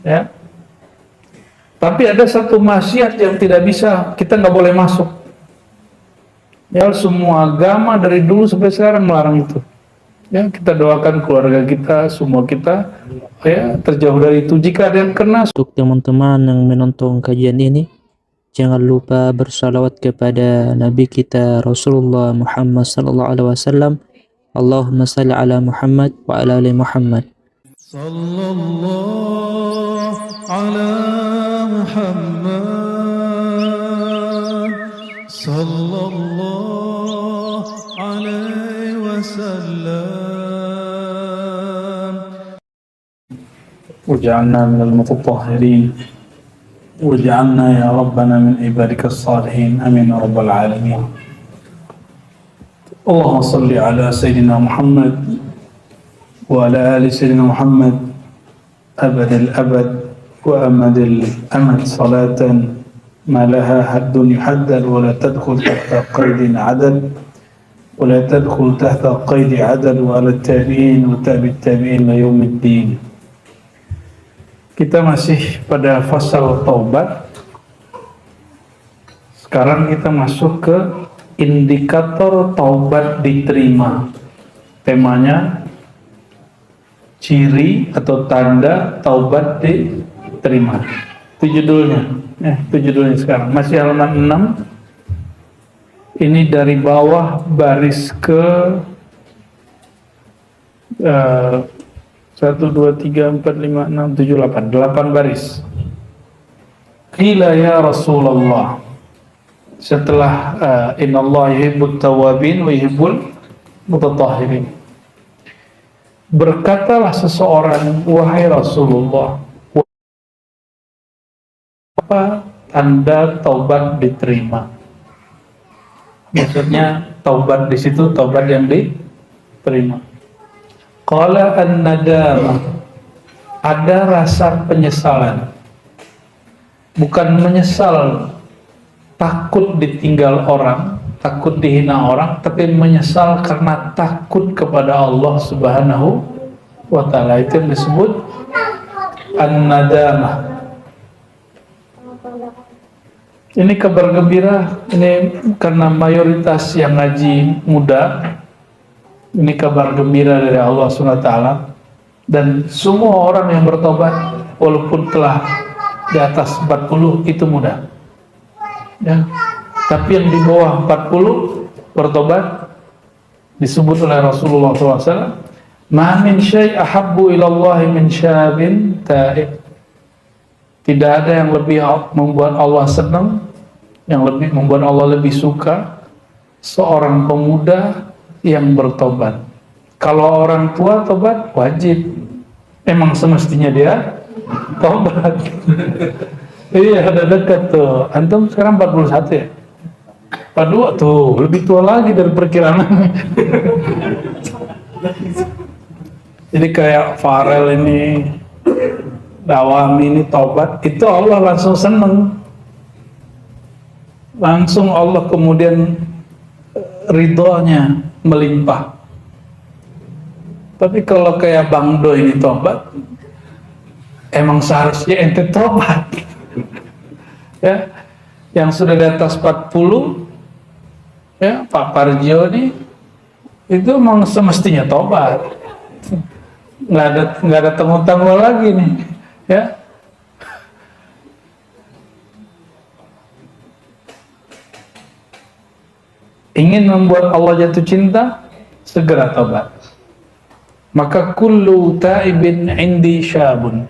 ya. Tapi ada satu maksiat yang tidak bisa, kita nggak boleh masuk. Ya, semua agama dari dulu sampai sekarang melarang itu. Ya, kita doakan keluarga kita, semua kita ya terjauh dari itu. Jika ada yang kena, Untuk teman-teman yang menonton kajian ini, jangan lupa bersalawat kepada Nabi kita Rasulullah Muhammad sallallahu alaihi wasallam. Allahumma salli ala Muhammad wa ala ali Muhammad. Sallallahu ala Muhammad sallallahu alaihi wasallam. waj'alna minal mutatahhirin waj'alna ya Rabbana min ibadikas salihin, amin ya rabbal alamin. Allahumma salli ala Sayyidina Muhammad wa ala ali Sayyidina Muhammad abad al-abad wa amad al-amad salatan ma laha haddun yuhaddad wa la tadkhul tahta qaidin adad wa la tadkhul tahta qaidi adad wa ala tabi'in wa tabi'it tabi'in la yaumiddin. Kita masih pada fasal taubat. Sekarang kita masuk ke indikator taubat diterima. Temanya ciri atau tanda taubat diterima. Itu judulnya. Itu judulnya sekarang. Masih halaman 6. Ini dari bawah baris ke 1, 2, 3, 4, 5, 6, 7, 8 baris. Qila ya Rasulullah, setelah innallaha yuhibbut tawwabin wa yuhibbul mutatahhirin, berkatalah seseorang, wahai Rasulullah, apa tanda taubat diterima? Maksudnya taubat di situ taubat yang diterima. Qala an-nadamah, ada rasa penyesalan. Bukan menyesal takut ditinggal orang, takut dihina orang, tapi menyesal karena takut kepada Allah Subhanahu wa ta'ala. Itu yang disebut an-nadamah. Ini kabar gembira, ini karena mayoritas yang ngaji muda. Ini kabar gembira dari Allah SWT, dan semua orang yang bertobat walaupun telah di atas 40 itu mudah ya. Tapi yang di bawah 40 bertobat disebut oleh Rasulullah SAW, ma min syai' ahabbu ilallahi min syabin ta'ib. Tidak ada yang lebih membuat Allah senang, yang lebih membuat Allah lebih suka, seorang pemuda yang bertobat. Kalau orang tua tobat wajib, emang semestinya dia tobat. Iya, ada dekat tuh. Antum sekarang 41 ya? 42 tuh, lebih tua lagi dari perkiraan. Jadi kayak Farel ini, Dawami ini tobat, itu Allah langsung seneng. Langsung Allah kemudian ridhonya melimpah. Tapi kalau kayak Bang Do ini tobat, emang seharusnya ente tobat. Ya, yang sudah di atas 40, ya Pak Parjo ini, itu emang semestinya tobat. Nggak ada tanggung-tanggung lagi nih, ya. Ingin membuat Allah jatuh cinta, segera tobat. Maka kullu ta'ibin indi syabun.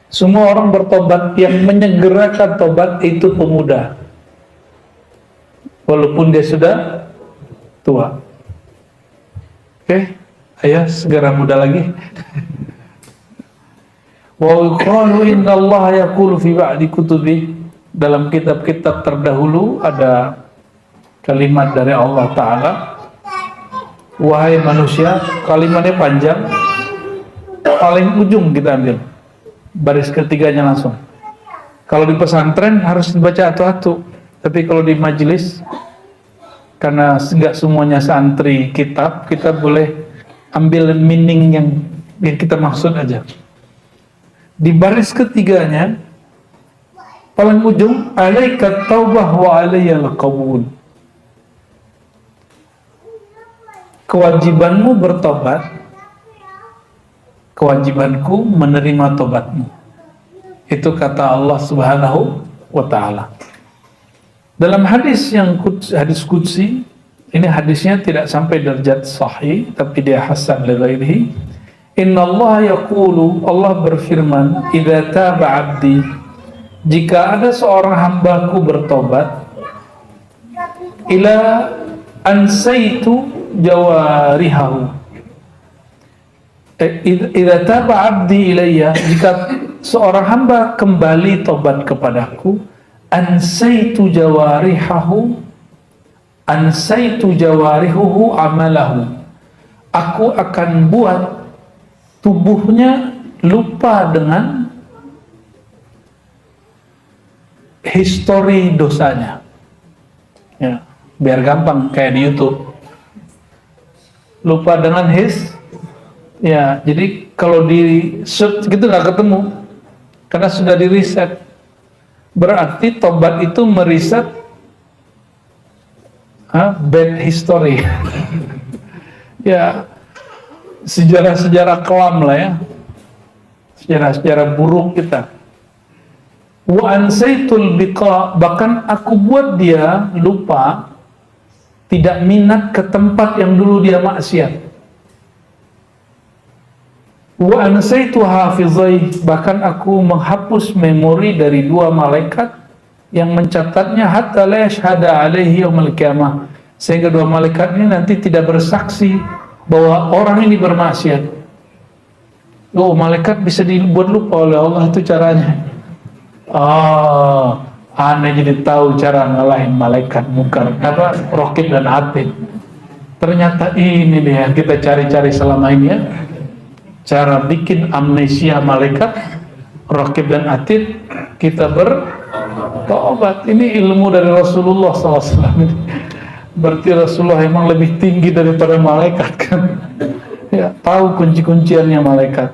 Semua orang bertobat, yang menyegerakan tobat itu pemuda, walaupun dia sudah tua. Oke, ayo segera muda lagi. Wa yuqalu innallaha yaqulu fi ba'di kutubi. Dalam kitab-kitab terdahulu ada kalimat dari Allah Ta'ala, wahai manusia, kalimatnya panjang, paling ujung kita ambil, baris ketiganya langsung. Kalau di pesantren harus dibaca atu-atu, tapi kalau di majelis, karena enggak semuanya santri kitab, kita boleh ambil meaning yang kita maksud aja. Di baris ketiganya, paling ujung, alaika taubah wa alayyal qabul. Kewajibanmu bertobat, kewajibanku menerima tobatmu. Itu kata Allah Subhanahu wa ta'ala. Dalam hadis yang hadis qudsi, ini hadisnya tidak sampai derajat sahih, tapi dia hasan li ghairihi. Inna Allah yaqulu, Allah berfirman, idza taba 'abdi, jika ada seorang hambaku bertobat, ila ansaitu jawarihahu, idza taba 'abdi ilayya, jika seorang hamba kembali tobat kepadaku, ansaitu jawarihuhu amalahu, aku akan buat tubuhnya lupa dengan histori dosanya. Ya, biar gampang kayak di YouTube. Lupa dengan ya, jadi kalau di search gitu nggak ketemu karena sudah di riset. Berarti tobat itu meriset bad history. Ya, sejarah-sejarah kelam lah ya, sejarah-sejarah buruk kita. Wa ansaitul biqa, bahkan aku buat dia lupa, tidak minat ke tempat yang dulu dia maksiat. Wa ansaitu hafizai, bahkan aku menghapus memori dari dua malaikat yang mencatatnya hatta la yashhada alaihi yaumil qiyamah, sehingga dua malaikat ini nanti tidak bersaksi bahwa orang ini bermaksiat. Oh, malaikat bisa dibuat lupa oleh Allah, itu caranya. Oh, aneh jadi tahu cara ngalahin malaikat mungkar, Raqib dan Atid. Ternyata ini dia yang kita cari-cari selama ini ya, cara bikin amnesia malaikat Raqib dan Atid. Kita bertobat. Ini ilmu dari Rasulullah SAW. Berarti Rasulullah emang lebih tinggi daripada malaikat kan? Ya, tahu kunci-kunciannya malaikat.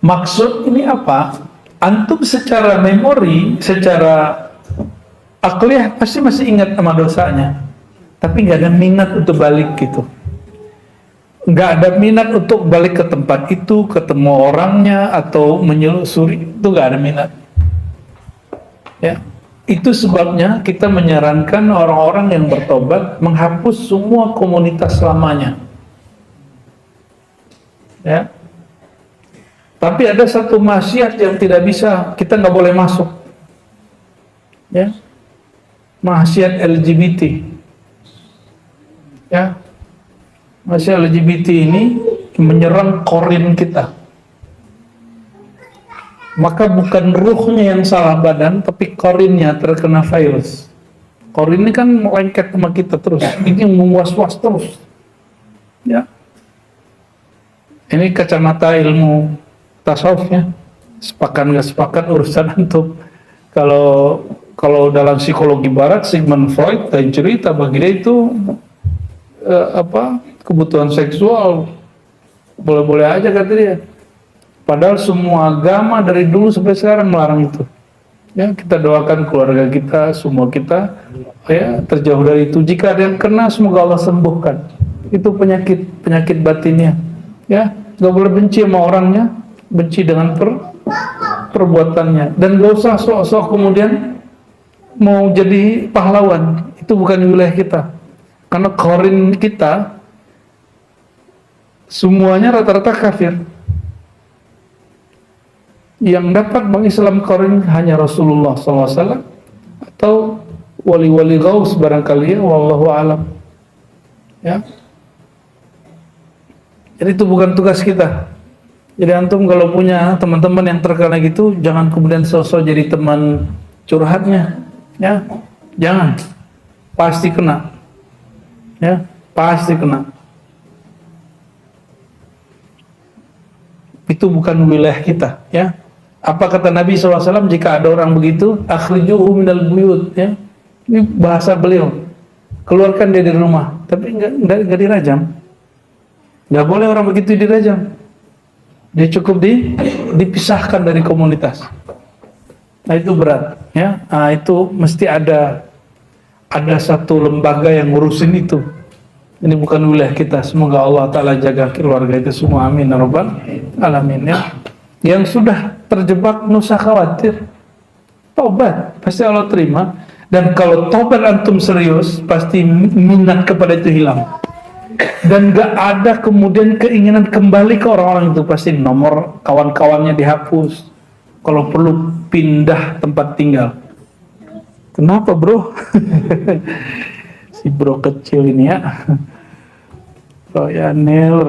Maksud ini apa? Antum secara memori, secara akliyah pasti masih ingat sama dosanya, tapi nggak ada minat untuk balik gitu. Nggak ada minat untuk balik ke tempat itu, ketemu orangnya atau menyelusuri, itu nggak ada minat. Ya, itu sebabnya kita menyarankan orang-orang yang bertobat menghapus semua komunitas lamanya. Ya. Tapi ada satu maksiat yang tidak bisa, kita nggak boleh masuk. Ya. Maksiat LGBT. Ya. Maksiat LGBT ini menyerang korin kita. Maka bukan ruhnya yang salah badan, tapi korinnya terkena virus. Korin ini kan melengket sama kita terus, ini memuas-was terus. Ya. Ini kacamata ilmu tasawuf ya. Sepakat nggak sepakat urusan antum. Kalau dalam psikologi barat, Sigmund Freud dan cerita bagi dia itu kebutuhan seksual boleh-boleh aja kata dia. Padahal semua agama dari dulu sampai sekarang melarang itu. Ya, kita doakan keluarga kita, semua kita ya terjauh dari itu. Jika ada yang kena, semoga Allah sembuhkan. Itu penyakit batinnya. Ya, nggak boleh benci sama orangnya, benci dengan perbuatannya. Dan gak usah sok-sok kemudian mau jadi pahlawan. Itu bukan wilayah kita. Karena korin kita semuanya rata-rata kafir. Yang dapat mengislam korin hanya Rasulullah SAW atau wali-wali gaus barangkali ya, wallahu alam. Ya. Jadi itu bukan tugas kita. Jadi antum kalau punya teman-teman yang terkena gitu, jangan kemudian sosok jadi teman curhatnya. Ya, jangan. Pasti kena. Ya, pasti kena. Itu bukan wilayah kita. Ya. Apa kata Nabi SAW jika ada orang begitu, akhrijuhu minal buyut, ya. Ini bahasa beliau. Keluarkan dia dari rumah, tapi enggak dirajam. Nggak boleh orang begitu dirajam. Dia cukup dipisahkan dari komunitas. Nah itu berat, ya. Nah, itu mesti ada satu lembaga yang ngurusin itu. Ini bukan wilayah kita. Semoga Allah Ta'ala jaga keluarga itu semua. Amin ya rabbal alamin, ya. Yang sudah terjebak, nggak usah khawatir. Taubat, pasti Allah terima. Dan kalau taubat antum serius, pasti minat kepada itu hilang. Dan gak ada kemudian keinginan kembali ke orang-orang itu. Pasti nomor kawan-kawannya dihapus. Kalau perlu pindah tempat tinggal. Kenapa bro? Si bro kecil ini ya. Royanel.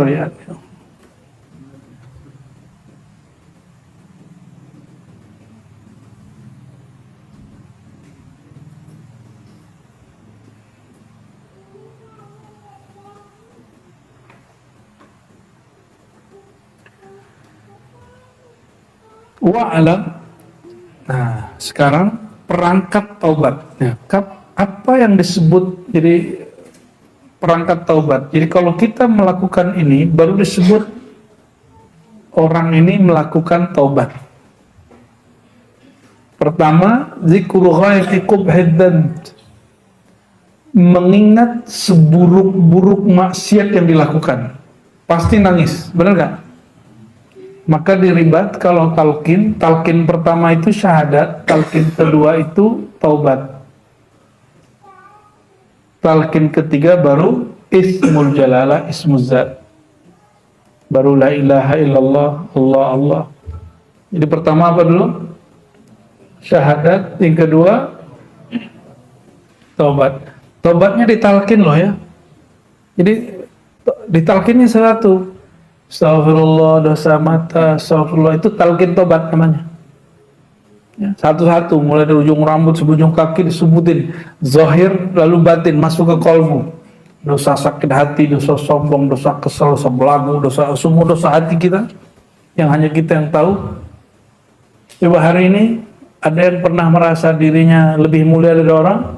Wa'alam. Nah, sekarang perangkat taubat. Nah, apa yang disebut jadi perangkat taubat? Jadi kalau kita melakukan ini, baru disebut orang ini melakukan taubat. Pertama, zikru ghayati qubhid dzanb. Mengingat seburuk-buruk maksiat yang dilakukan. Pasti nangis, benar gak? Maka diribat kalau talqin pertama itu syahadat, talqin kedua itu taubat, talqin ketiga baru ismul jalalah, ismuz zat, baru la ilaha illallah, Allah. Jadi pertama apa dulu? Syahadat, yang kedua taubat. Taubatnya ditalqin loh ya. Jadi ditalqinnya satu. Astagfirullah, dosa mata, astagfirullah, itu talqin tobat namanya. Ya, satu-satu, mulai dari ujung rambut sampai ujung kaki disebutin. Zahir lalu batin, masuk ke kolbu. Dosa sakit hati, dosa sombong, dosa kesel, dosa belagu, semua dosa hati kita yang hanya kita yang tahu. Coba hari ini ada yang pernah merasa dirinya lebih mulia dari orang,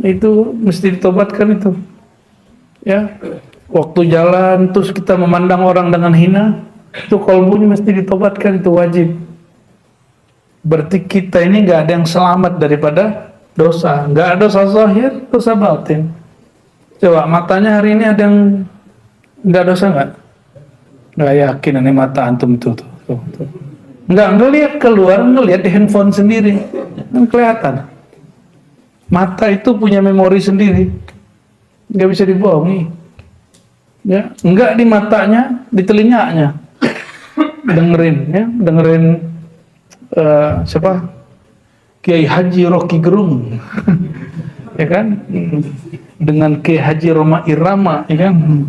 itu mesti ditobatkan itu. Ya. Waktu jalan terus kita memandang orang dengan hina, itu kolbunya mesti ditobatkan, itu wajib. Berarti kita ini nggak ada yang selamat daripada dosa, nggak ada dosa zahir, dosa batin. Coba matanya hari ini ada yang nggak dosa nggak? Nggak yakin ini mata antum tuh. Nggak ngelihat keluar, ngelihat di handphone sendiri, kan kelihatan. Mata itu punya memori sendiri, nggak bisa dibohongi. Ya, enggak di matanya, di telinganya. Dengerin siapa? Kiai Haji Rocky Gerung. Ya kan? Dengan Kiai Haji Roma Irama, ya kan?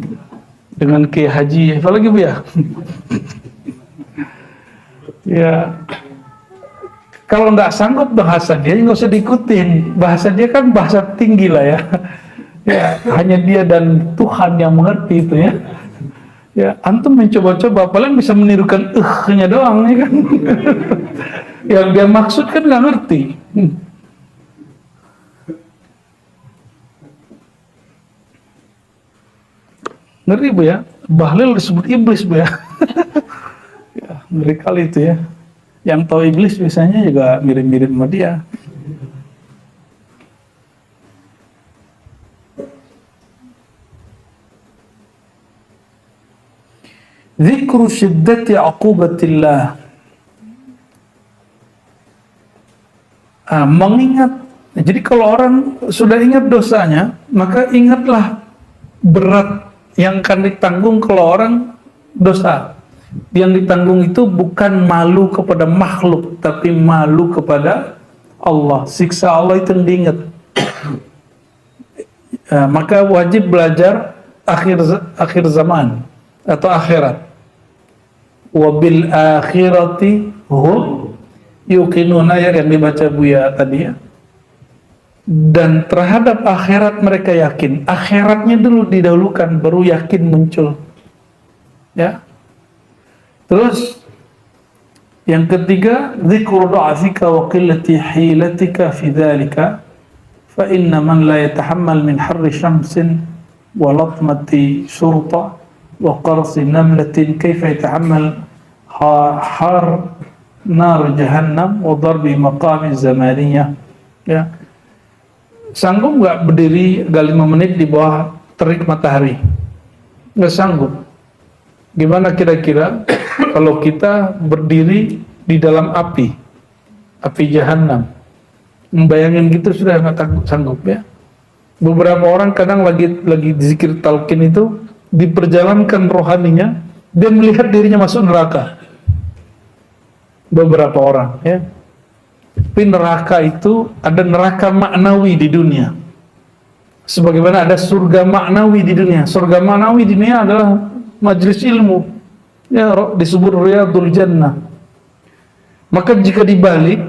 Dengan Kiai Haji apa lagi Bu ya? Ya. Kalau enggak sanggup bahasa dia enggak usah diikutin. Bahasa dia kan bahasa tinggi lah ya. Ya, hanya dia dan Tuhan yang mengerti itu ya. Ya, antum mencoba-coba, paling bisa menirukan nya doang ya kan. Yang dia maksud kan nggak ngerti. Ngeri Bu ya, Bahlil disebut iblis Bu ya. Ya, ngeri kali itu ya. Yang tahu iblis biasanya juga mirip-mirip sama dia. Zikru syiddati uqubatillah. Mengingat. Jadi kalau orang sudah ingat dosanya, maka ingatlah berat yang akan ditanggung kalau orang dosa. Yang ditanggung itu bukan malu kepada makhluk, tapi malu kepada Allah. Siksa Allah itu diingat. Maka wajib belajar akhir zaman atau akhirat. Wabil akhirati hum yuqinun, ayat yang dibaca Buya tadi ya. Dan terhadap akhirat mereka yakin. Akhiratnya dulu didahulukan, baru yakin muncul. Ya. Terus yang ketiga, dzikru dha'fika wa qillati hilatika fi dzalika fa inna man la yatahammal min harri syamsin wa latmati syurta wa qarsi namlatin kaifa yatahammal har nar jahannam wa darbi maqami zamaniyah. Ya, sanggup nggak berdiri gak 5 menit di bawah terik matahari? Nggak sanggup. Gimana kira-kira kalau kita berdiri di dalam api jahannam? Membayangin gitu sudah nggak sanggup ya. Beberapa orang kadang lagi zikir talqin itu diperjalankan rohaninya, dia melihat dirinya masuk neraka. Beberapa orang ya. Tapi neraka itu ada neraka maknawi di dunia. Sebagaimana ada surga maknawi di dunia. Surga maknawi di dunia adalah majelis ilmu. Ya, disebut Riyadul Jannah. Maka jika dibalik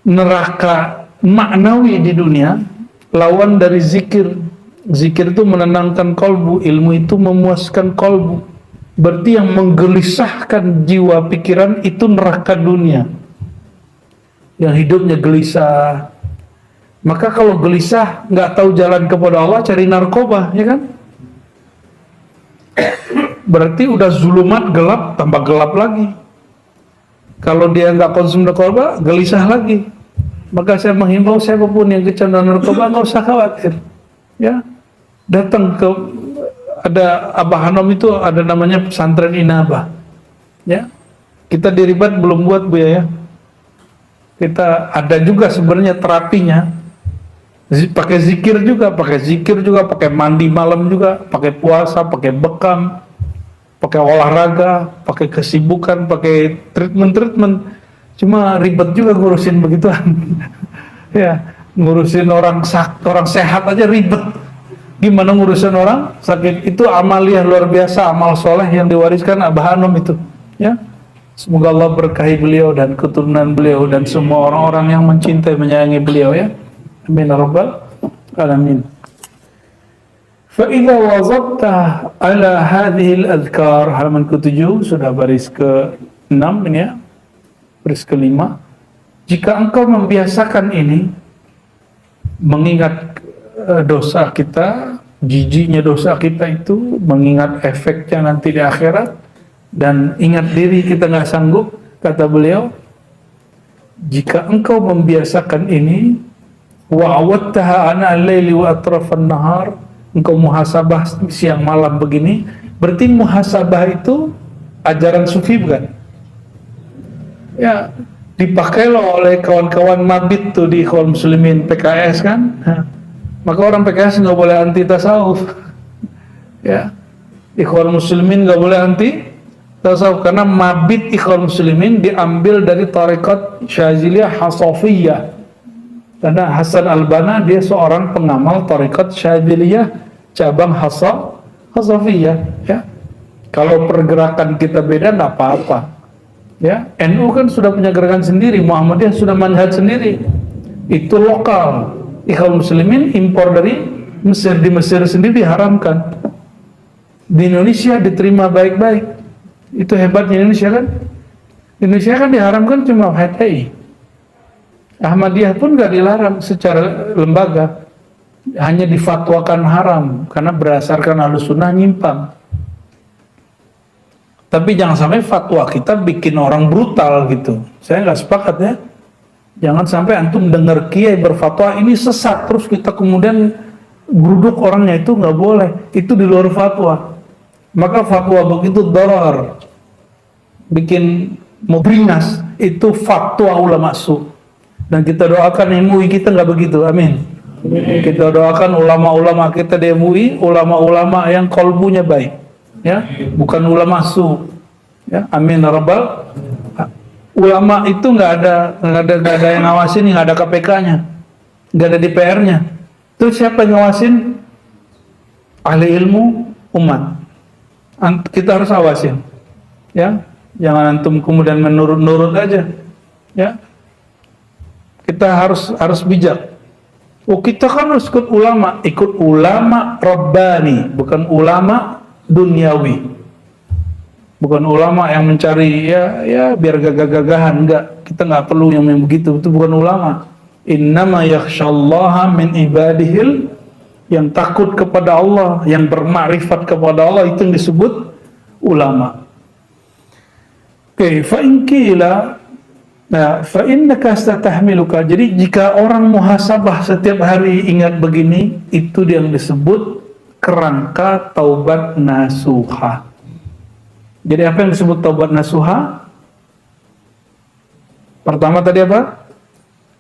neraka maknawi di dunia, lawan dari zikir. Zikir itu menenangkan kolbu, ilmu itu memuaskan kolbu. Berarti yang menggelisahkan jiwa pikiran itu neraka dunia. Yang hidupnya gelisah. Maka kalau gelisah, nggak tahu jalan kepada Allah, cari narkoba, ya kan? Berarti udah zulumat gelap, tambah gelap lagi. Kalau dia nggak konsumsi narkoba, gelisah lagi. Maka saya menghimbau siapapun yang kecanduan narkoba, nggak usah khawatir. Ya, datang ke ada Abah Hanom itu ada namanya pesantren Inabah. Ya, kita di Ribat belum buat Bu ya. Kita ada juga sebenarnya terapinya. Pakai zikir juga, pakai mandi malam juga, pakai puasa, pakai bekam, pakai olahraga, pakai kesibukan, pakai treatment. Cuma ribet juga ngurusin begituan. Ya, ngurusin orang sehat aja ribet. Gimana ngurusin orang sakit? Itu amaliyah luar biasa, amal soleh yang diwariskan Abah Hanom itu. Ya, semoga Allah berkahi beliau dan keturunan beliau dan semua orang-orang yang mencintai menyayangi beliau ya. Amin ya rabbal alamin. Fa idza wazabta ala hadhihi al-adhkar, halaman ke-7 sudah baris ke-6 ini ya. Baris ke-5. Jika engkau membiasakan ini, mengingat dosa kita, jijiknya dosa kita itu, mengingat efeknya nanti di akhirat, dan ingat diri kita nggak sanggup, kata beliau, jika engkau membiasakan ini, wa awattaha ana al-laili wa atrafan nahar, engkau muhasabah siang malam begini, berarti muhasabah itu ajaran sufi bukan? Ya, dipakai loh oleh kawan-kawan mabit tuh di Ikhwan Muslimin PKS kan. Maka orang PKS nggak boleh anti tasawuf, ya. Ikhwan Muslimin nggak boleh anti tasawuf karena mabit Ikhwan Muslimin diambil dari tarekat Syaziliyah Hasafiyah. Karena Hasan Al-Banna dia seorang pengamal tarekat Syaziliyah cabang Hasafiyah. Ya, kalau pergerakan kita beda nggak apa-apa. Ya, NU kan sudah punya gerakan sendiri, Muhammadiyah sudah manhaj sendiri. Itu lokal. Ikhwan Muslimin impor dari Mesir, di Mesir sendiri diharamkan. Di Indonesia diterima baik-baik. Itu hebatnya Indonesia kan. Indonesia kan diharamkan cuma HTI. Ahmadiyah pun gak dilarang secara lembaga, hanya difatwakan haram karena berdasarkan Ahlussunnah nyimpang. Tapi jangan sampai fatwa kita bikin orang brutal gitu. Saya nggak sepakat ya. Jangan sampai antum dengar kiai berfatwa ini sesat, terus kita kemudian geruduk orangnya, itu nggak boleh. Itu di luar fatwa. Maka fatwa begitu darar, bikin mau beringas, itu fatwa ulama su. Dan kita doakan MUI kita nggak begitu, amin. Kita doakan ulama-ulama kita di MUI, ulama-ulama yang kolbunya baik, ya, bukan ulama su, ya, amin ya rabbal. Ulama itu nggak ada yang ngawasin, nggak ada KPK-nya, nggak ada DPR-nya. Terus siapa yang ngawasin? Ahli ilmu umat. Kita harus awasin, ya. Jangan antum kemudian menurut-nurut aja, ya. Kita harus bijak. Oh, kita kan harus ikut ulama Rabbani, bukan ulama duniawi. Bukan ulama yang mencari ya biar gagah-gagahan, enggak. Kita nggak perlu yang begitu. Itu bukan ulama. Innama yakhsyallaha min ibadihil yang takut kepada Allah, yang bermakrifat kepada Allah, itu yang disebut ulama. Oke, fa in qila, nah, fa innaka statahmiluka. Jadi jika orang muhasabah setiap hari ingat begini, itu yang disebut kerangka taubat nasuha. Jadi apa yang disebut taubat nasuha? Pertama tadi apa?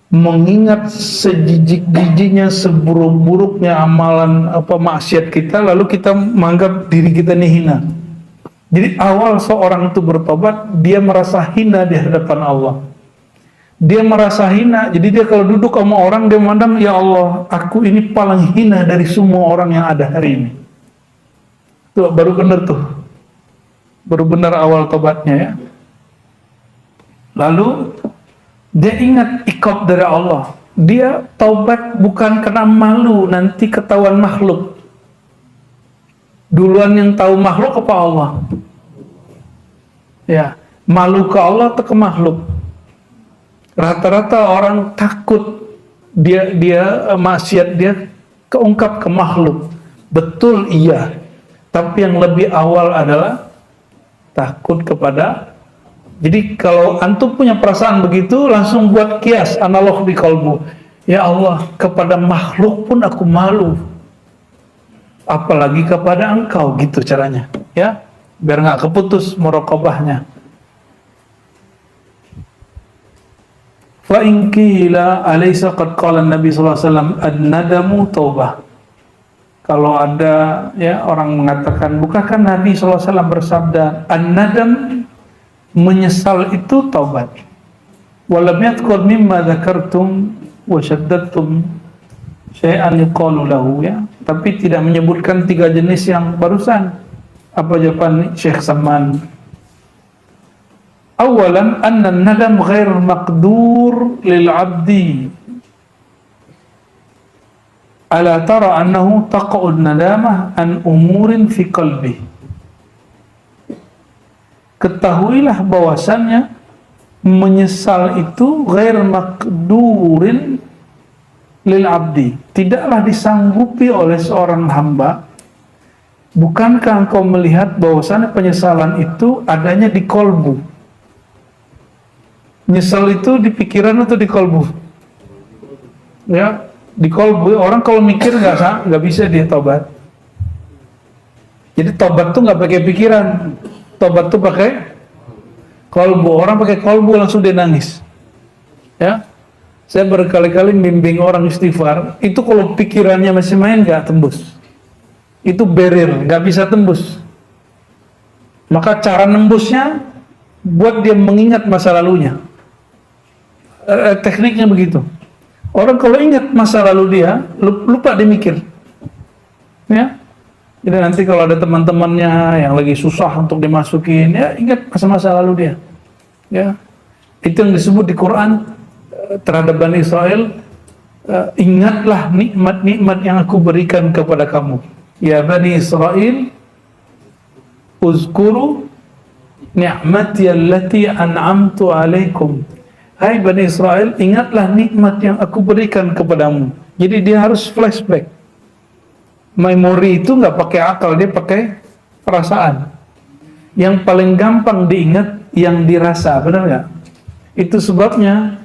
Mengingat sejijik-jijiknya, seburuk-buruknya amalan maksiat kita, lalu kita menganggap diri kita ini hina. Jadi awal seorang itu bertobat, dia merasa hina di hadapan Allah. Dia merasa hina, jadi dia kalau duduk sama orang, dia memandang, ya Allah, aku ini paling hina dari semua orang yang ada hari ini. Tuh, baru benar tuh. Baru benar awal tobatnya ya. Lalu dia ingat iqab dari Allah. Dia taubat bukan karena malu nanti ketahuan makhluk. Duluan yang tahu makhluk apa Allah? Ya, malu ke Allah atau ke makhluk? Rata-rata orang takut dia maksiat dia keungkap ke makhluk. Betul iya. Tapi yang lebih awal adalah takut kepada. Jadi kalau antum punya perasaan begitu, langsung buat kias analog di kalbu. Ya Allah, kepada makhluk pun aku malu, apalagi kepada engkau, gitu caranya ya, biar nggak keputus muraqabahnya. Fa in qila alaysa qad qala Nabi sallallahu alaihi wasallam an-nadamu taubah. Kalau ada ya orang mengatakan, bukankah Nabi sallallahu alaihi wasallam bersabda an-nadam, menyesal itu taubat. Walam yadhkur mimma dzakartum wa syaddatum syai'an yuqalu lahu, ya. Tapi tidak menyebutkan 3 jenis yang barusan. Apa jawaban Syekh Saman? Awalan anna an-nadam ghair maqdur lil 'abdi. Ala tara annahu taqa'u an-nadamah an umurin fi qalbi. Ketahuilah bahwasannya menyesal itu ghair maqdurin lil 'abdi. Tidaklah disanggupi oleh seorang hamba. Bukankah engkau melihat bahwasannya penyesalan itu adanya di kolbu? Nyesal itu di pikiran atau di kolbu? Ya, di kolbu. Orang kalau mikir nggak bisa dia tobat. Jadi tobat tuh nggak pakai pikiran, tobat tuh pakai kolbu. Orang pakai kolbu langsung dia nangis. Ya, saya berkali-kali bimbing orang istighfar. Itu kalau pikirannya masih main nggak tembus. Itu barrier, nggak bisa tembus. Maka cara nembusnya buat dia mengingat masa lalunya. Tekniknya begitu. Orang kalau ingat masa lalu dia, lupa dia mikir. Ya. Jadi nanti kalau ada teman-temannya yang lagi susah untuk dimasukin, ya ingat masa-masa lalu dia. Ya. Itu yang disebut di Quran terhadap Bani Israel, ingatlah nikmat-nikmat yang aku berikan kepada kamu. Ya Bani Israel, uzkuru ni'mati allati an'amtu alaikum. Hai Bani Israel, ingatlah nikmat yang aku berikan kepadamu. Jadi dia harus flashback. Memori itu nggak pakai akal, dia pakai perasaan. Yang paling gampang diingat yang dirasa, benar nggak? Itu sebabnya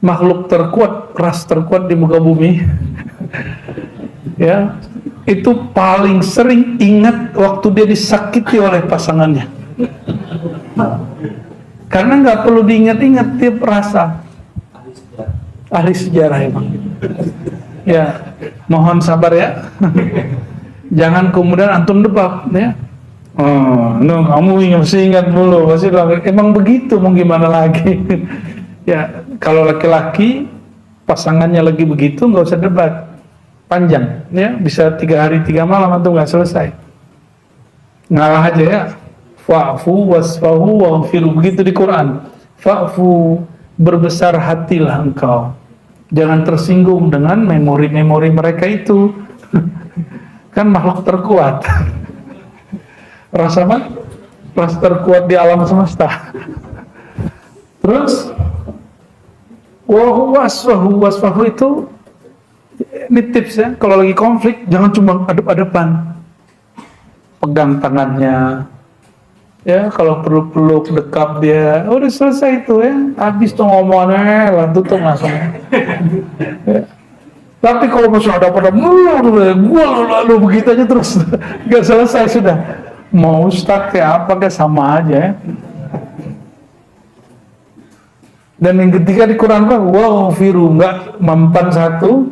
makhluk terkuat, ras terkuat di muka bumi, ya, itu paling sering ingat waktu dia disakiti oleh pasangannya. Karena nggak perlu diingat-ingat, dia perasa. Ahli sejarah emang. Ya, mohon sabar ya. Jangan kemudian antum debat ya. Oh, no, kamu mesti ingat dulu, emang begitu, mau gimana lagi? Ya, kalau laki-laki pasangannya lagi begitu, nggak usah debat, panjang, ya, bisa 3 hari 3 malam antum nggak selesai. Ngalah aja ya. Fa'fu wasfahu waghfiru, begitu di Quran. Fa'fu, berbesar hatilah engkau. Jangan tersinggung dengan memori-memori mereka itu. Kan makhluk terkuat. Rasa apa? Rasa terkuat di alam semesta. Terus wasfahu itu Ini tips ya, kalau lagi konflik jangan cuma adep-adepan, pegang tangannya, ya kalau perlu peluk dekap dia, udah selesai itu ya, habis tuh ngomongannya, tutup langsung. Ya. Tapi kalau masih ada pada gua lalu begitu aja terus, nggak selesai sudah. Mau stuck kayak apa kayak sama aja ya. Dan yang ketiga di Quran kan waghfiru, nggak mempan satu,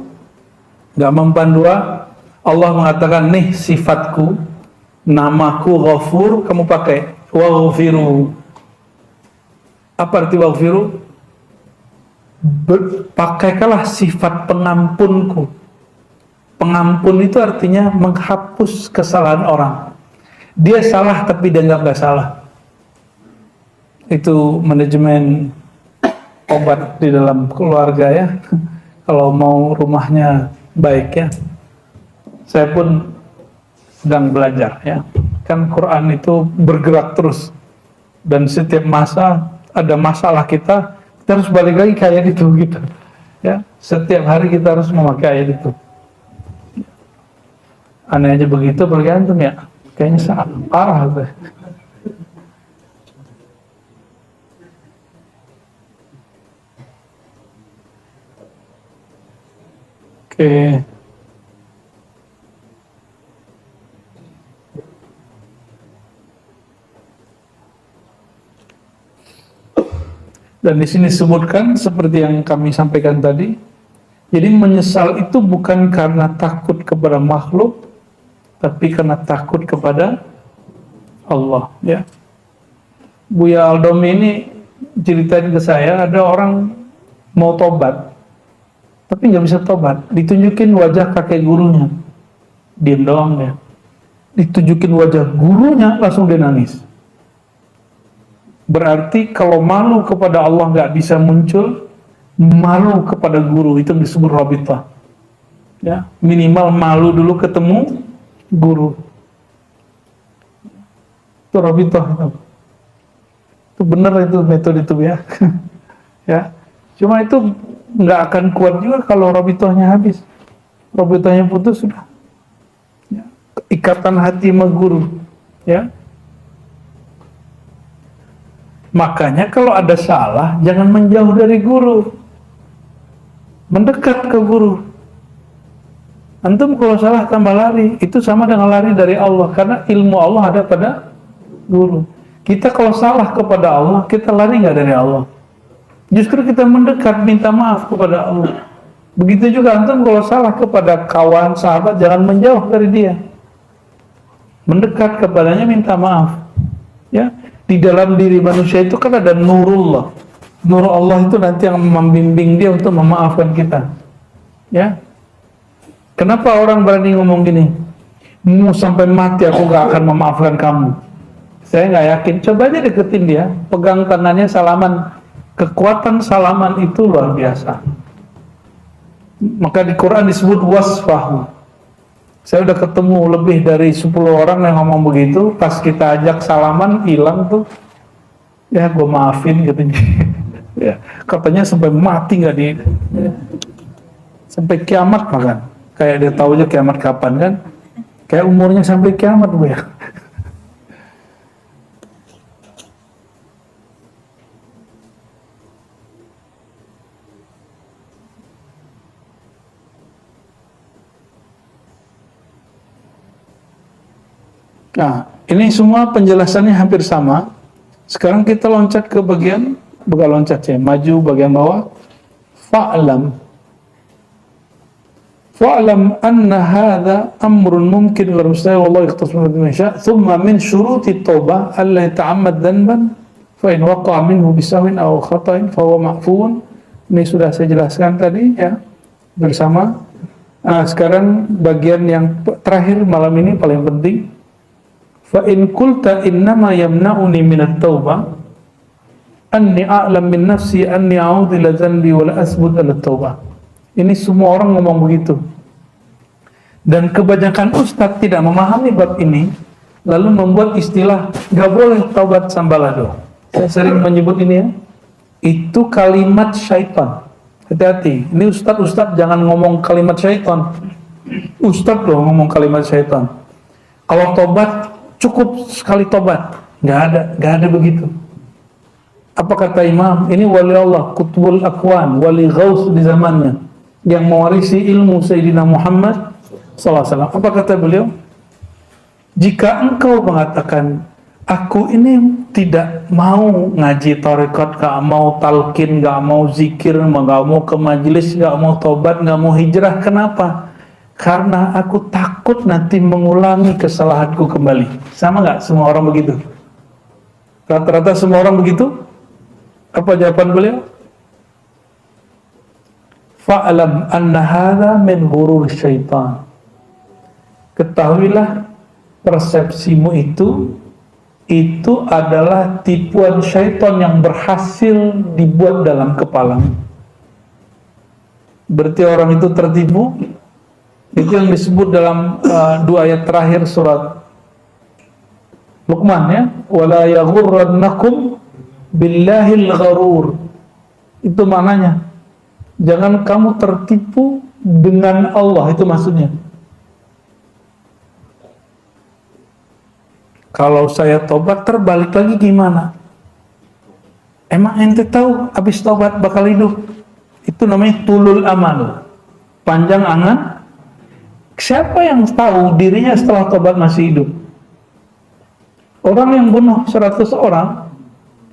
nggak mempan dua. Allah mengatakan nih sifatku, namaku Ghafur, kamu pakai waghfiru. Apa arti waghfiru? Pakaikanlah sifat pengampunku. Pengampun itu artinya menghapus kesalahan orang. Dia salah tapi dia nggak salah. Itu manajemen obat di dalam keluarga ya. Kalau mau rumahnya baik ya. Saya pun sedang belajar ya. Kan Quran itu bergerak terus. Dan setiap masa ada masalah kita harus balik lagi ke ayat itu gitu. Ya, setiap hari kita harus memakai ayat itu. Aneh aja begitu bergantung ya. Kayaknya sangat parah tuh. Oke. Dan di sini disebutkan seperti yang kami sampaikan tadi. Jadi menyesal itu bukan karena takut kepada makhluk, tapi karena takut kepada Allah. Ya, Buya Aldomi ini ceritain ke saya, ada orang mau tobat, tapi nggak bisa tobat. Ditunjukin wajah kakek gurunya, diam doang ya. Ditunjukin wajah gurunya, langsung dia nangis. Berarti kalau malu kepada Allah nggak bisa muncul, malu kepada guru itu disebut rabithah. Ya, minimal malu dulu ketemu guru. Itu rabithah itu. Itu benar itu metode itu ya. Ya. Cuma itu nggak akan kuat juga kalau rabithahnya habis. Rabithahnya putus sudah. Ya. Ikatan hati sama guru. Ya. Makanya kalau ada salah, jangan menjauh dari guru. Mendekat ke guru. Antum kalau salah tambah lari, itu sama dengan lari dari Allah. Karena ilmu Allah ada pada guru. Kita kalau salah kepada Allah, kita lari nggak dari Allah. Justru kita mendekat, minta maaf kepada Allah. Begitu juga antum kalau salah kepada kawan, sahabat, jangan menjauh dari dia. Mendekat kepadanya, minta maaf. Ya. Di dalam diri manusia itu kan ada nurullah. Nur Allah itu nanti yang membimbing dia untuk memaafkan kita. Ya. Kenapa orang berani ngomong gini? Mau sampai mati aku gak akan memaafkan kamu. Saya nggak yakin. Coba aja deketin dia, pegang tangannya, salaman. Kekuatan salaman itu luar biasa. Maka di Quran disebut wasfahu. Saya udah ketemu lebih dari 10 orang yang ngomong begitu, pas kita ajak salaman hilang tuh, ya gue maafin katanya. Ya, katanya sampai mati nggak di, ya. Sampai kiamat bahkan, kayak dia tahu aja kiamat kapan kan, kayak umurnya sampai kiamat gue ya. Nah, ini semua penjelasannya hampir sama. Sekarang kita loncat ke bagian, bukan loncat ya, maju bagian bawah. Fa'lam anna hadha amrun mumkin wa mustahil wallahu yakhtassu bima yasha. Thumma min syuruti taubah alla yata'ammad dhanban fa in waqa'a minhu bisahwin aw khata'in fa huwa ma'fun. Ini sudah saya jelaskan tadi ya bersama. Nah, sekarang bagian yang terakhir malam ini paling penting. Fa in qulta innama yamna'uni minat taubah anni a'lam min nafsi anni a'udzu ila dzanbi wa la asbut ala taubah. Ini semua orang ngomong begitu. Dan kebanyakan ustadz tidak memahami bab ini, lalu membuat istilah gak boleh taubat sambalado. Saya sering menyebut ini ya. Itu kalimat syaitan. Hati-hati. Ini ustadz jangan ngomong kalimat syaitan. Ustadz loh ngomong kalimat syaitan. Kalau tobat cukup sekali tobat. Nggak ada begitu. Apa kata Imam? Ini wali Allah, Qutbul Akwan, wali Ghaus di zamannya, yang mewarisi ilmu Sayyidina Muhammad SAW. Apa kata beliau? Jika engkau mengatakan, aku ini tidak mau ngaji tarekat, gak mau talqin, gak mau zikir, gak mau ke majelis, gak mau tobat, gak mau hijrah. Kenapa? Karena aku takut nanti mengulangi kesalahanku kembali. Sama gak semua orang begitu? Rata-rata semua orang begitu? Apa jawaban beliau? Fa'lam anna hadha min ghurur syaitan. Ketahuilah persepsimu itu adalah tipuan syaitan yang berhasil dibuat dalam kepalamu. Berarti orang itu tertipu. Itu yang disebut dalam dua ayat terakhir surat Luqman, ya, wala yaghurrannakum billahil gharur. Itu maknanya, jangan kamu tertipu dengan Allah, itu maksudnya. Kalau saya tobat terbalik lagi gimana? Emang ente tahu habis tobat bakal hidup? Itu namanya tulul amal, panjang angan. Siapa yang tahu dirinya setelah tobat masih hidup? Orang yang bunuh 100 orang,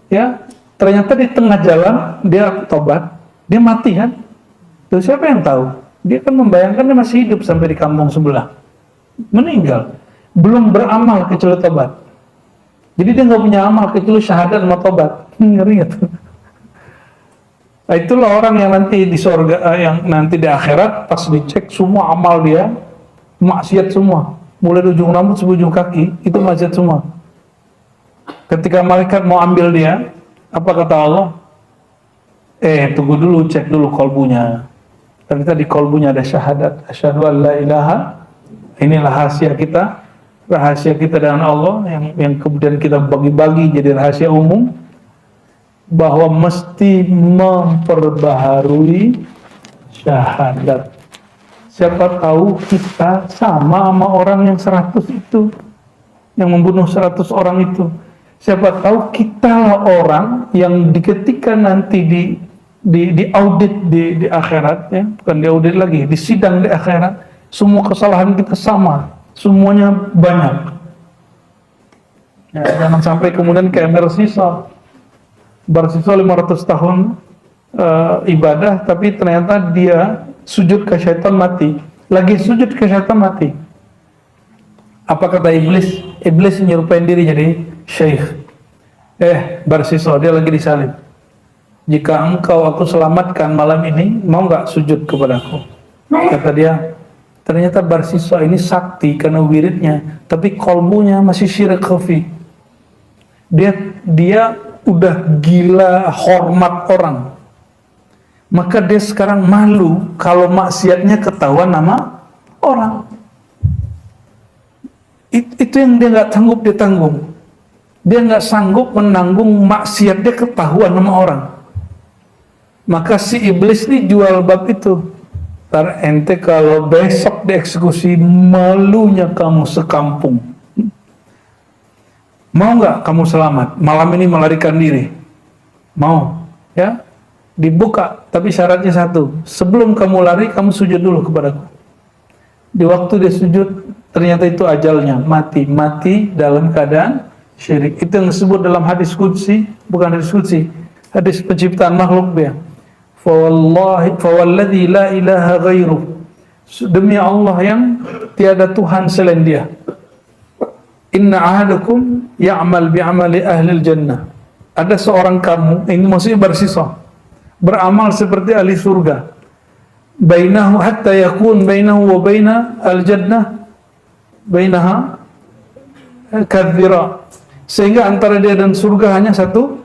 ya, ternyata di tengah jalan dia tobat, dia mati kan? Terus siapa yang tahu? Dia kan membayangkan dia masih hidup sampai di kampung sebelah, meninggal, belum beramal kecuali tobat. Jadi dia nggak punya amal kecuali syahadat sama tobat. Ngeri gitu. Nah, itulah orang yang nanti di surga, yang nanti di akhirat pas dicek semua amal dia maksiat semua, mulai dari ujung rambut sampai ujung kaki itu maksiat semua. Ketika malaikat mau ambil dia, apa kata Allah? Tunggu dulu, cek dulu kolbunya. Ternyata di kolbunya ada syahadat, asyhadu an la ilaha. Inilah rahasia kita dengan Allah yang kemudian kita bagi-bagi jadi rahasia umum, bahwa mesti memperbaharui syahadat. Siapa tahu kita sama orang yang 100 itu, yang membunuh 100 orang itu. Siapa tahu kita orang yang ketika nanti di audit di akhirat, ya, bukan di audit lagi, di sidang di akhirat, semua kesalahan kita sama, semuanya banyak. Ya, jangan sampai kemudian kayak bersisa 500 tahun ibadah, tapi ternyata dia sujud ke syaitan mati, lagi sujud ke syaitan mati. Apa kata iblis? Iblis nyerupain diri jadi syekh. Bersisa, dia lagi disalib. Jika engkau aku selamatkan malam ini, mau nggak sujud kepadaku? Kata dia, ternyata bersisa ini sakti karena wiridnya, tapi kolbunya masih syirik khafi. Dia udah gila hormat orang. Maka dia sekarang malu kalau maksiatnya ketahuan nama orang. Itu yang dia nggak sanggup dia tanggung. Dia nggak sanggup menanggung maksiat dia ketahuan sama orang. Maka si iblis nih jual bab itu. Ntar ente kalau besok dieksekusi, malunya kamu sekampung. Mau nggak kamu selamat? Malam ini melarikan diri. Mau? Ya? Dibuka, tapi syaratnya satu. Sebelum kamu lari, kamu sujud dulu kepadaku. Di waktu dia sujud, ternyata itu ajalnya, mati dalam keadaan syirik. Itu yang disebut dalam hadis qudsi, bukan hadis qudsi, hadis penciptaan makhluk dia. Fawalladhi la ilaha ghairuh. Demi Allah yang tiada Tuhan selain dia. Inna ahadakum ya'mal bi'amali ahlil jannah. Ada seorang kamu, ini maksudnya bersisa, beramal seperti ahli surga. Bainahu hatta yakun bainahu wa baina al-jannah bainaha kadhira. Sehingga antara dia dan surga hanya satu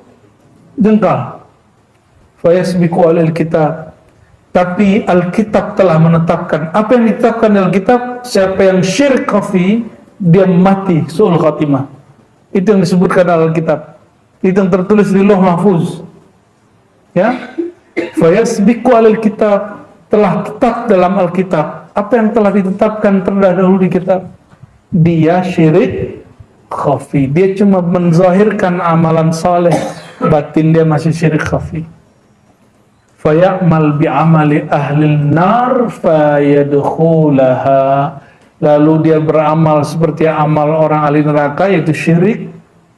jengkal. Fayasbiqu alal kitab. Tapi Alkitab telah menetapkan. Apa yang ditetapkan dalam Alkitab? Siapa yang syirik khafi, dia mati su'ul khatimah. Itu yang disebutkan dalam Alkitab. Itu yang tertulis di Lauh Mahfuz. Ya. Fayasbiqu alal kitab, telah tetap dalam Alkitab. Apa yang telah ditetapkan terdahulu di kitab? Dia syirik khafi. Dia cuma menzahirkan amalan saleh, batin dia masih syirik khafi. Faya'mal bi'amali ahli nar fayadkhulaha. Lalu dia beramal seperti amal orang ahli neraka, yaitu syirik,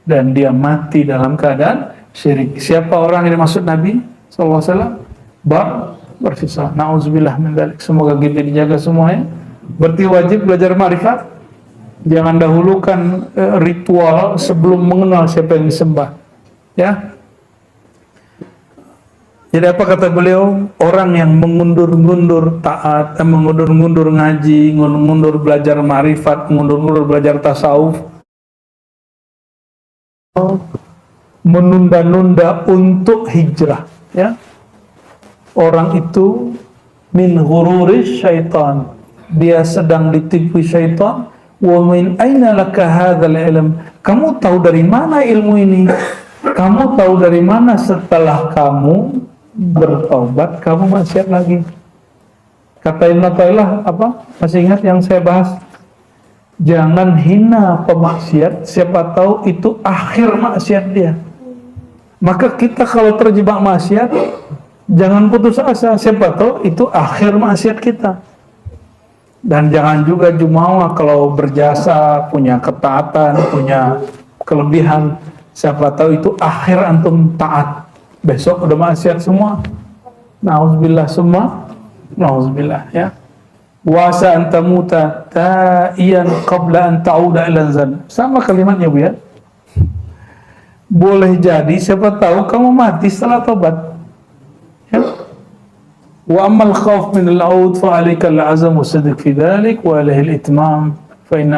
dan dia mati dalam keadaan syirik. Siapa orang yang dimaksud Nabi SAW? Bersisa. Na'udzubillah min dzalik. Semoga kita dijaga semuanya. Berarti wajib belajar ma'rifat. Jangan dahulukan ritual sebelum mengenal siapa yang disembah. Ya. Jadi apa kata beliau? Orang yang mengundur-ngundur taat, mengundur-ngundur ngaji, mengundur belajar ma'rifat, mengundur-ngundur belajar tasawuf, menunda-nunda untuk hijrah, ya. Orang itu min ghururis syaitan, dia sedang ditipu syaitan. Wa min aina laka hadzal ilm, kamu tahu dari mana ilmu ini? Kamu tahu dari mana setelah kamu bertaubat kamu maksiat lagi? Kata Ibnu Athaillah apa? Masih ingat yang saya bahas? Jangan hina pemaksiat, siapa tahu itu akhir maksiat dia. Maka kita kalau terjebak maksiat, jangan putus asa, siapa tahu itu akhir maksiat kita. Dan jangan juga jumawa kalau berjasa, punya ketaatan, punya kelebihan, siapa tahu itu akhir antum taat. Besok udah maksiat semua. Nauzubillah semua. Nauzubillah, ya. Wasa antamuta ta'iyan qabla an ta'uda ila zan. Sama kalimatnya, Bu, ya. Boleh jadi siapa tahu kamu mati setelah tobat. Ya. Wa ammal khawf min al-'aud fa 'alaika al-'azm wa sidq fi dhalik wa alayhi al-itmam fa in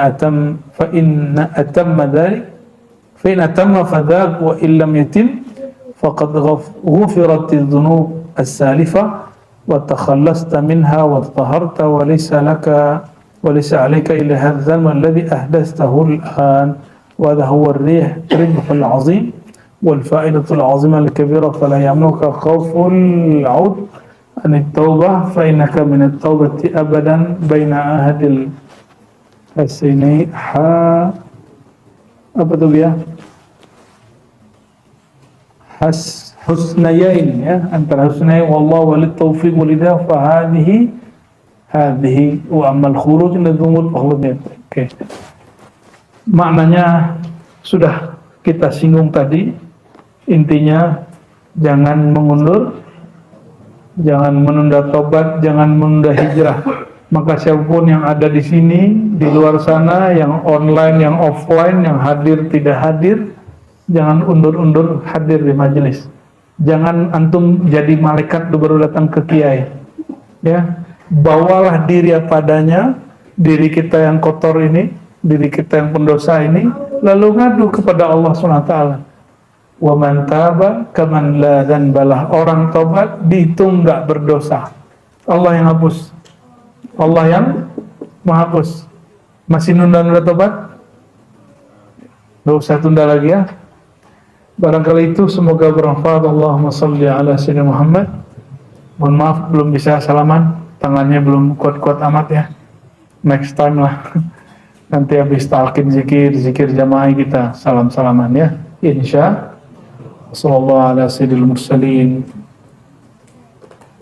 atamma dhalik fa in atamma fadhak wa in lam yatim faqad ghufirat adh-dhunub as-salifah wa takhallasta minha wa taharta wa laysa 'alayka illa hadha dhanb alladhi ahdathtahu al-an wa hadha huwa ar-ribh al-'azim wal fa'idatu al-'azimah al-kabira fala yamnuka khawfu al-'aud an at-taubah fa innaka min at-taubati abadan baina ahadil hasinain apa tuh ya? Husnayain, ya, antara husnayain wallahu walit taufiq walidah fa hadhihi wa amal khuruj min adh-dhunub fakhludnya. Oke. Maknanya sudah kita singgung tadi. Intinya jangan mengundur, jangan menunda tobat, jangan menunda hijrah. Maka siapapun yang ada di sini, di luar sana, yang online, yang offline, yang hadir, tidak hadir, jangan undur-undur hadir di majelis. Jangan antum jadi malaikat baru datang ke kiai. Ya, bawalah diri padanya, diri kita yang kotor ini, diri kita yang pendosa ini, lalu ngadu kepada Allah SWT. Wa man taba kaman la dzanbalah. Orang tobat dihitung enggak berdosa. Allah yang hapus. Allah yang menghapus. Masih nunda-nunda tobat? Enggak usah tunda lagi, ya. Barangkali itu semoga bermanfaat. Allahumma shalli ala sayyidina Muhammad. Mohon maaf belum bisa salaman, tangannya belum kuat-kuat amat, ya. Next time lah. Nanti habis talqin zikir jamaah kita salam-salaman, ya. Insya sallallahu ala sayyidil mursalin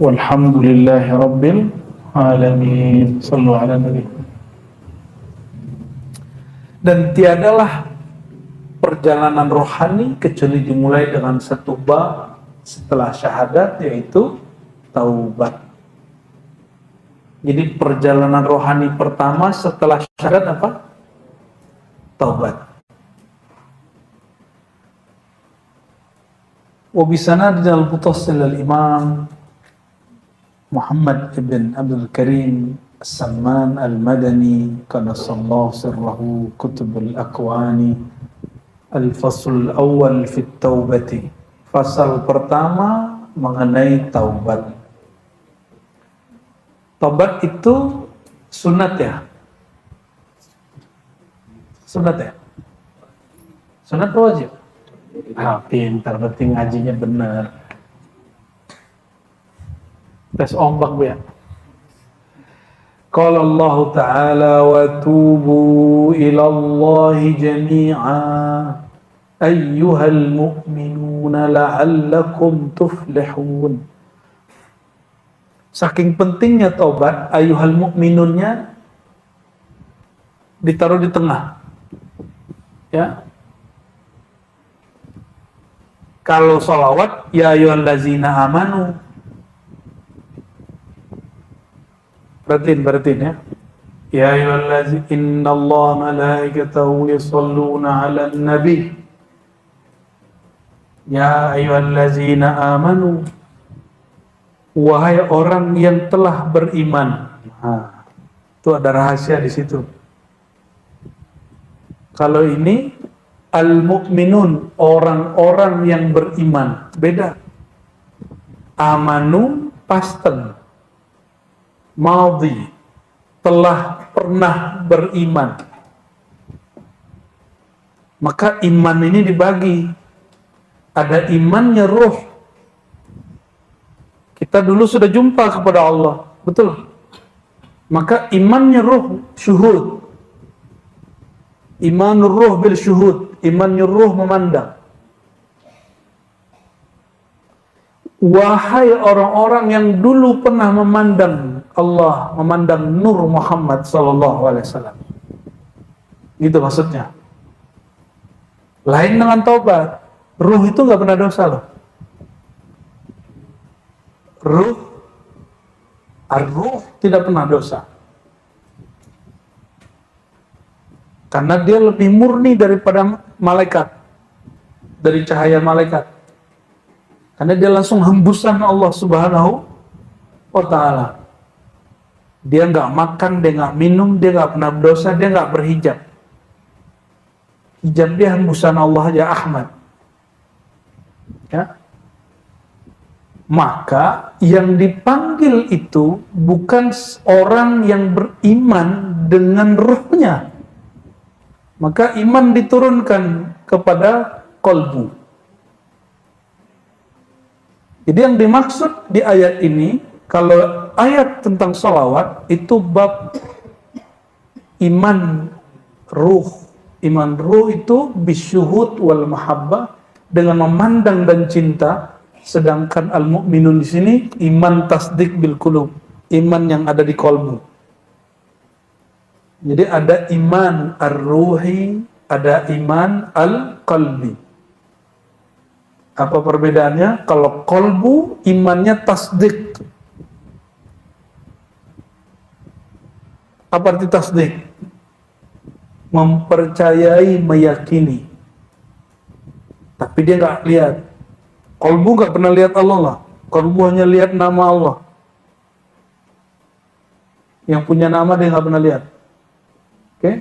walhamdulillahi rabbil alamin. Sallu ala nabi. Dan tiadalah perjalanan rohani kecuali dimulai dengan satu bab setelah syahadat, yaitu taubat. Jadi perjalanan rohani pertama setelah syahadat apa? Taubat. وبسند المتصل الإمام محمد بن عبد الكريم السمان المدني قدس الله سره كتب الأكوان الفصل الأول في التوبة. Fasal pertama mengenai taubat. Taubat itu sunat, ya? Sunat, ya? Sunat wajib? Pintar, berarti ngajinya benar. tes ombak ya. Qala Allah Ta'ala wa tubu ila Allah jami'a ayyuhal mu'minuna la'allakum tuflihun. Saking pentingnya taubat, ayyuhal mu'minunnya ditaruh di tengah. Ya. Kalau salawat, ya ayyuhallazina amanu. Berarti ya. Ya ayyuhallazina innallaha malaikatahu yusholluna 'alan nabi. Ya ayyuhallazina amanu. Wahai orang yang telah beriman. Nah, itu ada rahasia di situ. Kalau ini al-mu'minun, orang-orang yang beriman, beda. Amanu past tense, madhi, telah pernah beriman. Maka iman ini dibagi. Ada imannya ruh. Kita dulu sudah jumpa kepada Allah, betul? Maka imannya ruh, syuhud. Imanur ruh bil syuhud, imannya ruh memandang. Wahai orang-orang yang dulu pernah memandang Allah, memandang Nur Muhammad sallallahu alaihi wasallam. Gitu maksudnya. Lain dengan taubat. Ruh itu nggak pernah dosa loh. Ar-ruh tidak pernah dosa. Karena dia lebih murni daripada malaikat, dari cahaya malaikat. Karena dia langsung hembusan Allah Subhanahu wa Ta'ala. Dia nggak makan, dia nggak minum, dia nggak pernah berdosa, dia nggak berhijab. Hijab dia hembusan Allah aja, Ahmad. Ya. Maka yang dipanggil itu bukan orang yang beriman dengan ruhnya. Maka iman diturunkan kepada kolbu. Jadi yang dimaksud di ayat ini, kalau ayat tentang sholawat, itu bab iman ruh. Iman ruh itu bisyuhud wal mahabbah, dengan memandang dan cinta. Sedangkan al-mu'minun di sini iman tasdik bil qulub, iman yang ada di kolbu. Jadi ada iman ar-ruhi, ada iman al-qalbi. Apa perbedaannya? Kalau kolbu imannya tasdik. Apa arti tasdik? Mempercayai, meyakini. Tapi dia nggak lihat. Kolbu nggak pernah lihat Allah lah. Kolbu hanya lihat nama Allah. Yang punya nama dia nggak pernah lihat. Oke?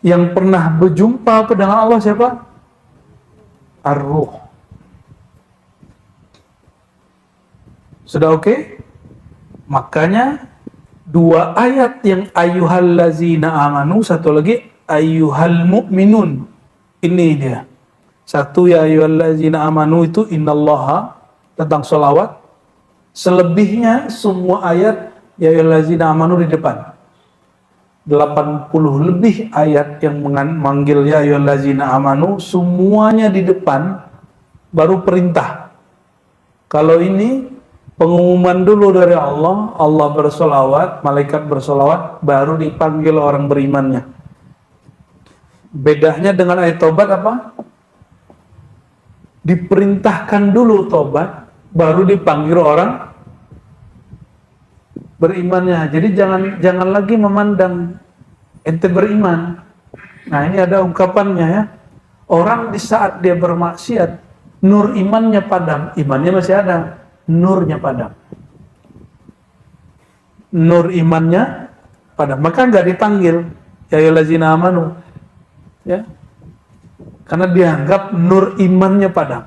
Yang pernah berjumpa dengan Allah siapa? Ar-ruh. Sudah oke? Makanya dua ayat yang ayyuhallazina amanu, satu lagi ayyuhal mu'minun. Ini dia. Satu ya ayyuhallazina amanu itu innallaha, tentang sholawat. Selebihnya semua ayat ya ayyuhallazina amanu di depan. 80 lebih ayat yang memanggil ya ayyuhallazina amanu, semuanya di depan, baru perintah. Kalau ini pengumuman dulu dari Allah, Allah bersolawat, malaikat bersolawat, baru dipanggil orang berimannya. Bedanya dengan ayat taubat apa? Diperintahkan dulu taubat, baru dipanggil orang berimannya. Jadi jangan lagi memandang ente beriman. Nah, ini ada ungkapannya ya. Orang di saat dia bermaksiat, nur imannya padam, imannya masih ada, nurnya padam. Nur imannya padam, maka nggak dipanggil ya ayyuhallazina amanu. Ya. Karena dianggap nur imannya padam.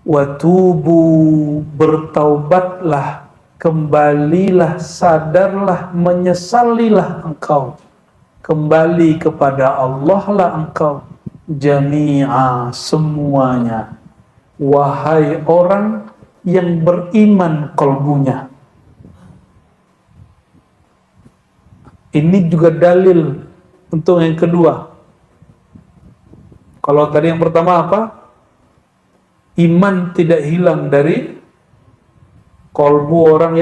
Watubu, bertaubatlah, kembalilah, sadarlah, menyesalilah engkau, kembali kepada Allah lah engkau, jami'a, semuanya, wahai orang yang beriman kalbunya. Ini juga dalil untuk yang kedua. Kalau tadi yang pertama apa? Iman tidak hilang dari kalbu orang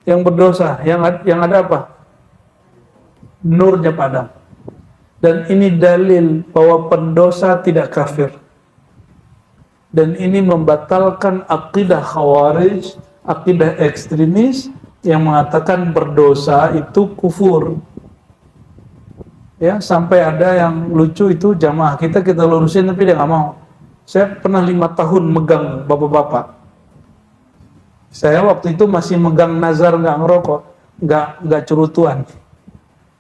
yang berdosa, yang ada apa? Nurnya padam. Dan ini dalil bahwa pendosa tidak kafir. Dan ini membatalkan akidah khawarij, akidah ekstremis yang mengatakan berdosa itu kufur. Ya, sampai ada yang lucu itu jamaah kita lurusin tapi dia nggak mau. Saya pernah 5 tahun megang bapak-bapak. Saya waktu itu masih megang nazar, nggak ngerokok, nggak cerutuan.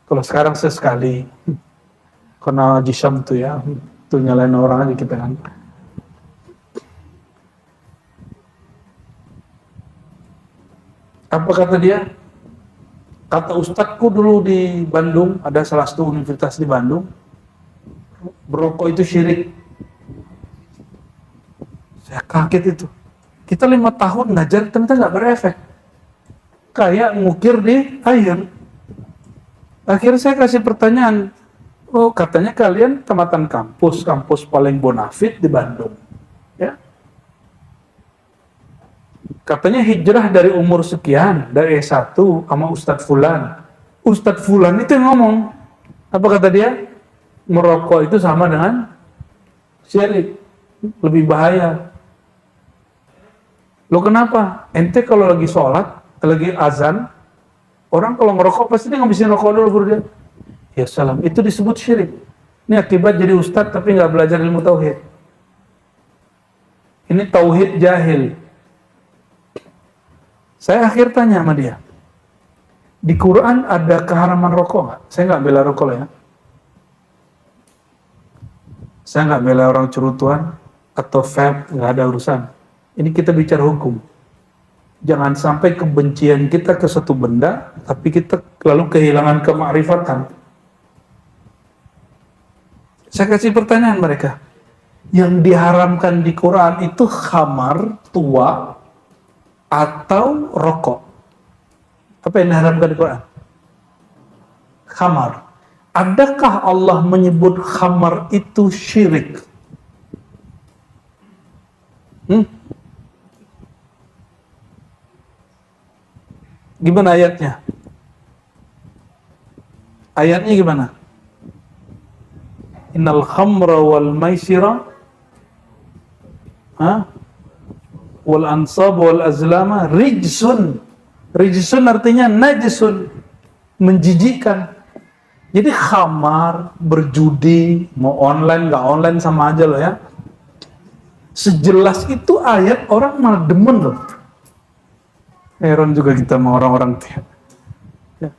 Kalau sekarang sesekali, karena jisam tuh ya, tuh nyalain orang aja kita kan. Apa kata dia? Kata ustadku dulu di Bandung, ada salah satu universitas di Bandung, berokok itu syirik. Saya kaget itu. Kita 5 tahun ngajar, ternyata nggak berefek. Kayak ngukir di air. Akhirnya saya kasih pertanyaan, oh katanya kalian tamatan kampus paling bonafit di Bandung. Ya. Katanya hijrah dari umur sekian, dari S1 sama Ustadz Fulan. Ustadz Fulan itu yang ngomong. Apa kata dia? Merokok itu sama dengan syirik. Lebih bahaya. Lo kenapa? Ente kalau lagi sholat, lagi azan, orang kalau ngerokok pasti dia ngabisin rokok dulu baru dia. Ya salam, itu disebut syirik. Ini akibat jadi ustadz tapi nggak belajar ilmu tauhid. Ini tauhid jahil. Saya akhir tanya sama dia, di Quran ada keharaman rokok nggak? Saya nggak bela rokok ya. Saya nggak bela orang cerutuan atau vape, nggak ada urusan. Ini kita bicara hukum. Jangan sampai kebencian kita ke satu benda, tapi kita lalu kehilangan kemakrifatan. Saya kasih pertanyaan mereka. Yang diharamkan di Quran itu khamar, tua, atau rokok. Apa yang diharamkan di Quran? Khamar. Adakah Allah menyebut khamar itu syirik? Gimana ayatnya? Ayatnya gimana? Innal khamra wal maisira wal ansab wal azlama rijsun. Rijsun artinya najisun, menjijikkan. Jadi khamar, berjudi, mau online nggak online sama aja loh ya. Sejelas itu ayat orang malah demen loh. Heran juga kita sama orang-orang itu. Ya.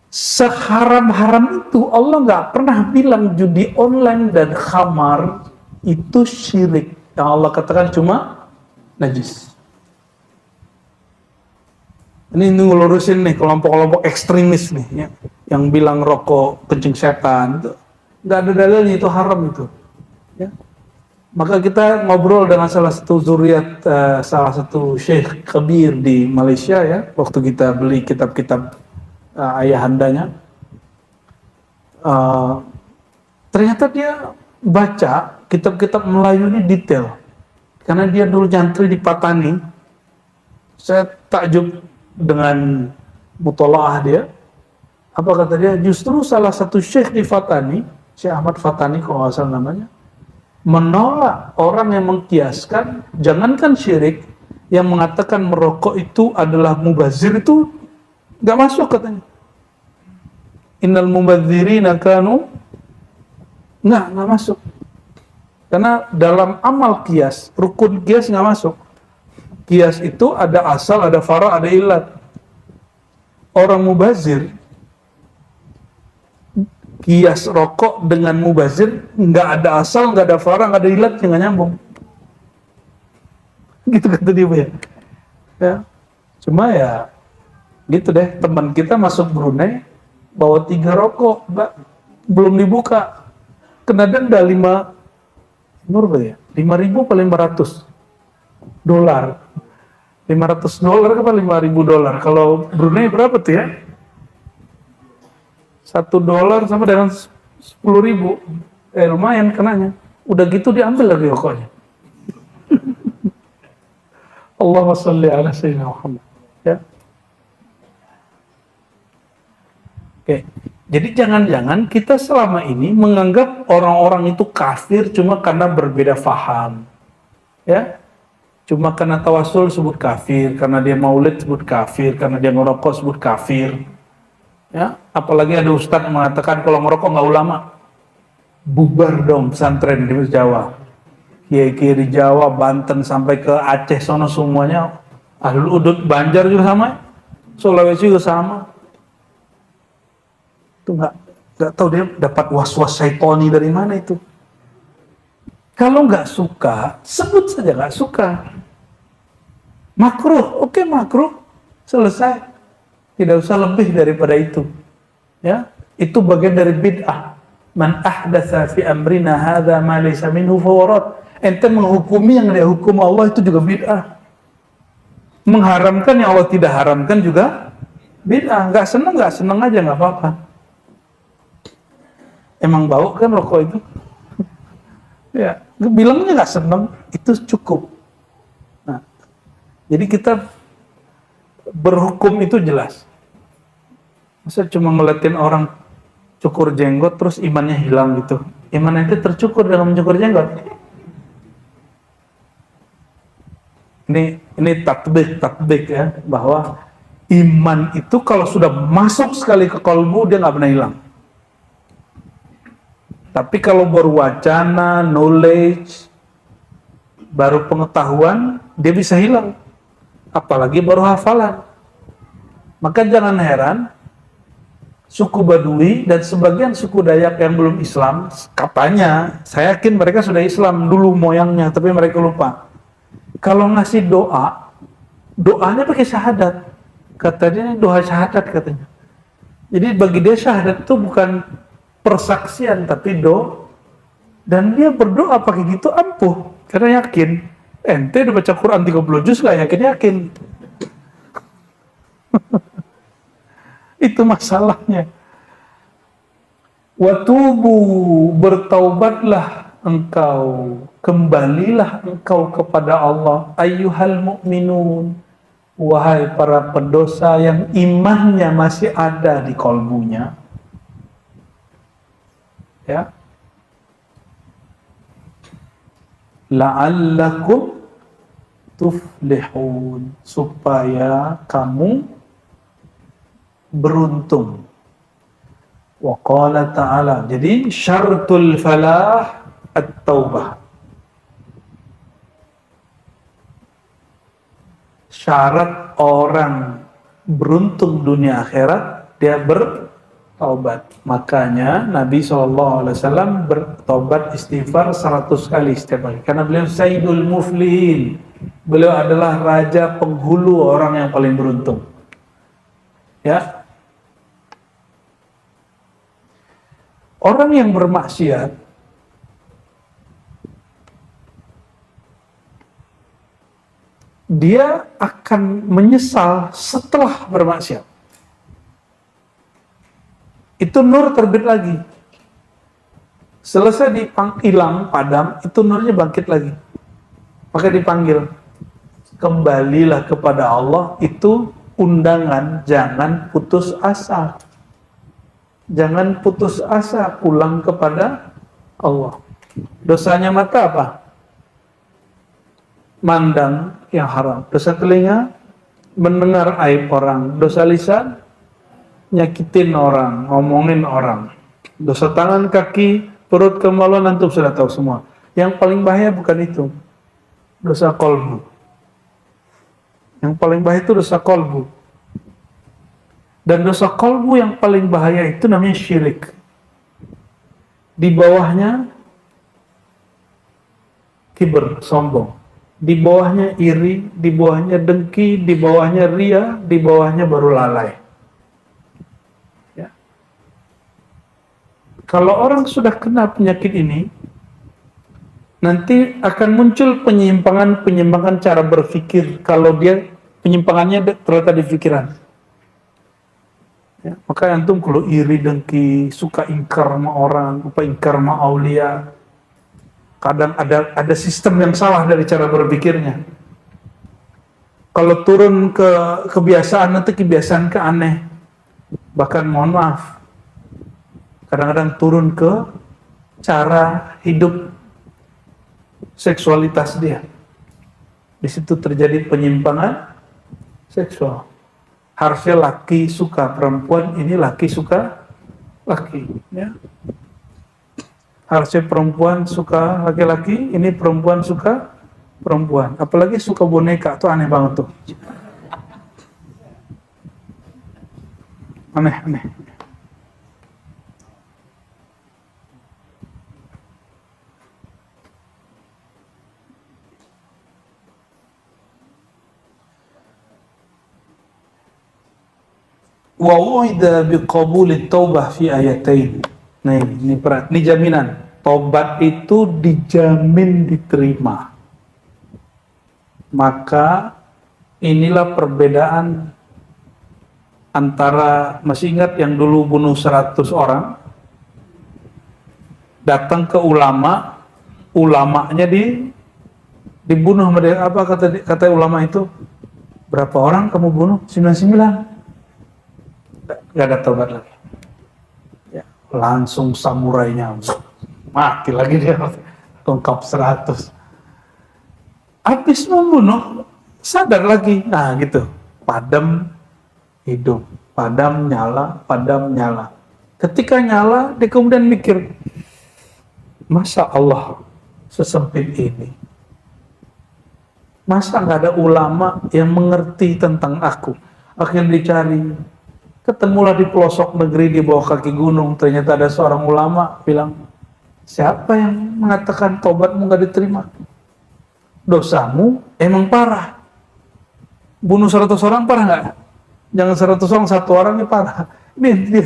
Seharam-haram itu Allah nggak pernah bilang judi online dan khamar itu syirik. Yang Allah katakan cuma najis. Ini ngelurusin nih kelompok-kelompok ekstremis nih ya, yang bilang rokok kencing setan. Nggak ada dalilnya itu haram itu. Ya. Maka kita ngobrol dengan salah satu zuriat, salah satu syekh kabir di Malaysia ya, waktu kita beli kitab-kitab ayahandanya. Ternyata dia baca kitab-kitab Melayu ini detail. Karena dia dulu nyantri di Patani. Saya takjub dengan mutolaah dia. Apa kata dia? Justru salah satu syekh di Fatani, Syekh Ahmad Fatani kalau nggak salah namanya, menolak orang yang mengkiaskan, jangankan syirik, yang mengatakan merokok itu adalah mubazir itu nggak masuk katanya. Innal mubadzirina kanu nggak masuk. Karena dalam amal kias, rukun kias nggak masuk. Kias itu ada asal, ada fara, ada ilat. Orang mubazir, kias rokok dengan mubazir nggak ada asal, nggak ada fara, nggak ada ilat, nggak nyambung. Gitu kata dia ya. Ya. Cuma ya gitu deh, teman kita masuk Brunei bawa 3 rokok, belum dibuka, kena denda Berapa ya? 5.000 apa 500 dolar? 500 dolar apa 5.000 dolar? Kalau Brunei berapa tuh ya? 1 dolar sama dengan 10.000. Lumayan kenanya. Udah gitu diambil lagi pokoknya. Allahumma sholli ala sayyidina Muhammad. Ya. Oke. Jadi jangan-jangan kita selama ini menganggap orang-orang itu kafir cuma karena berbeda faham. Ya. Cuma karena tawasul sebut kafir, karena dia maulid sebut kafir, karena dia ngerokok sebut kafir. Ya, apalagi ada ustadz mengatakan kalau ngerokok nggak ulama, bubar dong pesantren di Jawa. Kiai-kiai di Jawa, Banten sampai ke Aceh sono semuanya, Ahlul Udud, Banjar juga sama, Sulawesi juga sama. Itu nggak tahu dia dapat was-was syaitoni dari mana itu. Kalau nggak suka, sebut saja nggak suka. Makruh, oke makruh, selesai. Tidak usah lebih daripada itu. Ya, itu bagian dari bid'ah. Man ahdatsa fi amrina hadza ma laysa minhu fawarat. Ente menghukumi yang dia hukum Allah itu juga bid'ah. Mengharamkan yang Allah tidak haramkan juga bid'ah. Nggak seneng aja nggak apa-apa. Emang bau kan rokok itu? Ya, bilangnya nggak seneng, itu cukup. Nah, jadi kita berhukum itu jelas. Masa cuma ngeliatin orang cukur jenggot terus imannya hilang gitu. Iman itu tercukur dalam mencukur jenggot. Ini tatbik ya, bahwa iman itu kalau sudah masuk sekali ke kalbu dia nggak pernah hilang. Tapi kalau baru wacana, knowledge, baru pengetahuan, dia bisa hilang. Apalagi baru hafalan. Maka jangan heran, suku Badui dan sebagian suku Dayak yang belum Islam, katanya, saya yakin mereka sudah Islam dulu moyangnya, tapi mereka lupa. Kalau ngasih doa, doanya pakai syahadat. Katanya doa syahadat katanya. Jadi bagi dia syahadat itu bukan persaksian tapi doa, dan dia berdoa pakai gitu ampuh karena yakin. Ente udah baca Quran 30 juz gak yakin itu masalahnya. Watubu, bertaubatlah engkau, kembalilah engkau kepada Allah, ayyuhal mu'minun, wahai para pendosa yang imannya masih ada di kolbunya. Ya, la'allakum tuflihun, supaya kamu beruntung. Wa qala ta'ala, jadi syartul falah at-taubah. Syarat orang beruntung dunia akhirat dia bertaubat. Makanya Nabi SAW bertobat istighfar 100 kali setiap hari. Karena beliau Sayyidul Muflihin. Beliau adalah raja penghulu orang yang paling beruntung. Ya. Orang yang bermaksiat dia akan menyesal setelah bermaksiat. Itu nur terbit lagi. Selesai hilang, padam, itu nurnya bangkit lagi. Maka dipanggil. Kembalilah kepada Allah, itu undangan, jangan putus asa. Jangan putus asa, pulang kepada Allah. Dosanya mata apa? Mandang yang haram. Dosa telinga, mendengar aib orang. Dosa lisan, nyakitin orang, ngomongin orang. Dosa tangan, kaki, perut, kemaluan, antum sudah tahu semua. Yang paling bahaya bukan itu. Dosa kolbu. Yang paling bahaya itu dosa kolbu. Dan dosa kolbu yang paling bahaya itu namanya syirik. Di bawahnya kibir, sombong. Di bawahnya iri, di bawahnya dengki, di bawahnya ria, di bawahnya baru lalai. Ya. Kalau orang sudah kena penyakit ini, nanti akan muncul penyimpangan cara berpikir kalau dia penyimpangannya terletak di pikiran. Ya, maka antum kalau iri dengki, suka ingkar sama orang, ingkar sama aulia, kadang ada sistem yang salah dari cara berpikirnya. Kalau turun ke kebiasaan, nanti kebiasaan ke aneh. Bahkan mohon maaf, kadang-kadang turun ke cara hidup seksualitas dia. Di situ terjadi penyimpangan seksual. Harusnya laki suka perempuan, ini laki suka laki. Ya. Harusnya perempuan suka laki-laki, ini perempuan suka perempuan. Apalagi suka boneka, tuh aneh banget tuh. Aneh. Wa wa'ida biqabulit taubah fi ayatain. Nih, ini jaminan. Taubat itu dijamin diterima. Maka inilah perbedaan antara, masih ingat yang dulu bunuh 100 orang, datang ke ulama, ulamanya dibunuh. Apa kata ulama itu? Berapa orang kamu bunuh? 99. Gak ada tobat lagi. Ya, langsung samurainya mati lagi dia, lengkap 100. Habis membunuh, sadar lagi. Nah gitu, padam hidup, padam nyala. Ketika nyala, dia kemudian mikir, masa Allah sesempit ini? Masa nggak ada ulama yang mengerti tentang aku? Akhirnya dicari, ketemulah di pelosok negeri di bawah kaki gunung. Ternyata ada seorang ulama bilang, siapa yang mengatakan tobatmu nggak diterima? Dosamu emang parah. Bunuh 100 orang parah nggak? Jangan 100 orang, 1 orang ini parah. Ini dia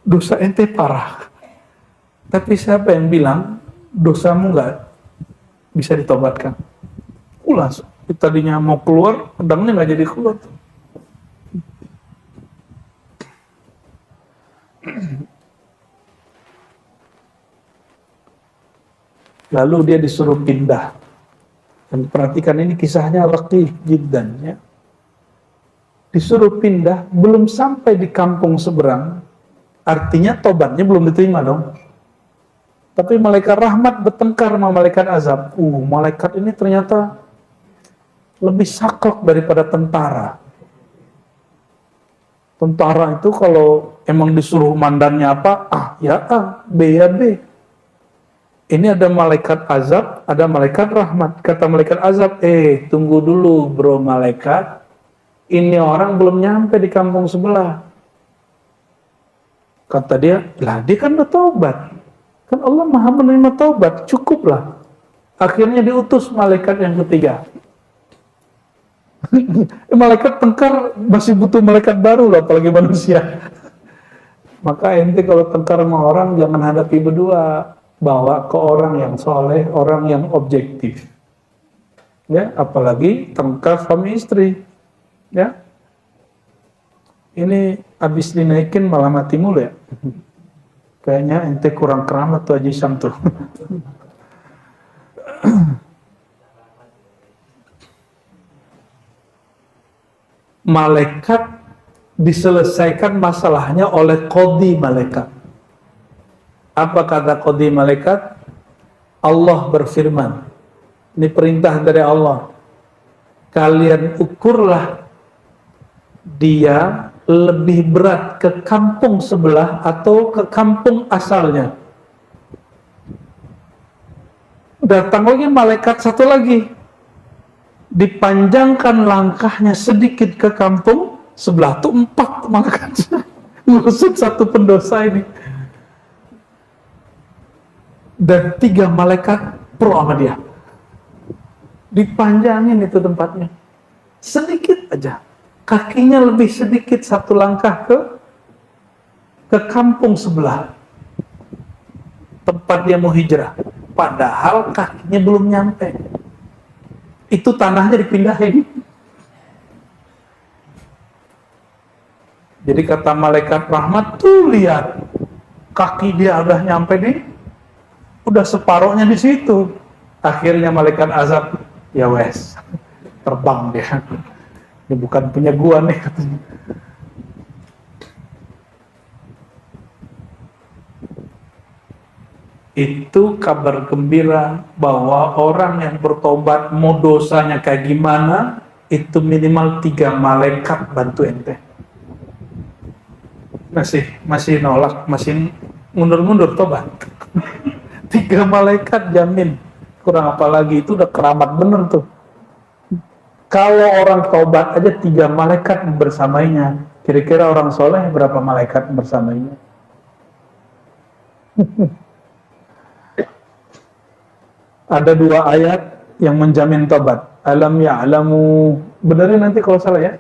dosa ente parah. Tapi siapa yang bilang dosamu nggak bisa ditobatkan? Langsung. Tadinya mau keluar, pedangnya nggak jadi keluar. Lalu dia disuruh pindah. Dan perhatikan ini kisahnya laqih jiddan, ya. Disuruh pindah, belum sampai di kampung seberang, artinya tobatnya belum diterima dong. Tapi malaikat rahmat bertengkar sama malaikat azab. Malaikat ini ternyata lebih saklek daripada tentara. Tentara itu kalau emang disuruh mandannya apa, B ya B. Ini ada malaikat azab, ada malaikat rahmat. Kata malaikat azab, tunggu dulu bro malaikat. Ini orang belum nyampe di kampung sebelah. Kata dia, dia kan udah taubat. Kan Allah maha menerima taubat, cukuplah. Akhirnya diutus malaikat yang ketiga. Malaikat tengkar masih butuh malaikat baru lah, apalagi manusia. Maka ente kalau tengkar sama orang jangan hadapi berdua. Bawa ke orang yang soleh, orang yang objektif. Ya, apalagi tengkar suami istri. Ya. Ini habis dinaikin malah mati mulu ya. Kayaknya ente kurang keramat tuh Haji Syam tuh. Malaikat diselesaikan masalahnya oleh qadhi malaikat. Apa kata qadhi malaikat? Allah berfirman, ini perintah dari Allah, kalian ukurlah dia lebih berat ke kampung sebelah atau ke kampung asalnya. Datang lagi malaikat satu lagi, dipanjangkan langkahnya sedikit ke kampung sebelah, tuh 4 malaikat ngusut satu pendosa ini. Dan 3 malaikat pro sama dia. Dipanjangin itu tempatnya. Sedikit aja. Kakinya lebih sedikit 1 langkah ke kampung sebelah. Tempat dia mau hijrah. padahal kakinya belum nyampe. Itu tanahnya dipindahin. Jadi kata malaikat rahmat, tuh lihat, kaki dia udah nyampe nih, udah separohnya di situ. Akhirnya malaikat azab, ya wes, terbang dia. Ini bukan punya gua nih katanya. Itu kabar gembira bahwa orang yang bertobat, mau dosanya kayak gimana, itu minimal 3 malaikat bantu ente. Masih nolak, masih mundur-mundur tobat. 3 malaikat jamin. Kurang apa lagi, itu udah keramat bener tuh. Kalau orang tobat aja 3 malaikat bersamainya, kira-kira orang soleh berapa malaikat bersamainya? Ada 2 ayat yang menjamin tobat. Alam ya'lamu, benerin nanti kalau salah ya.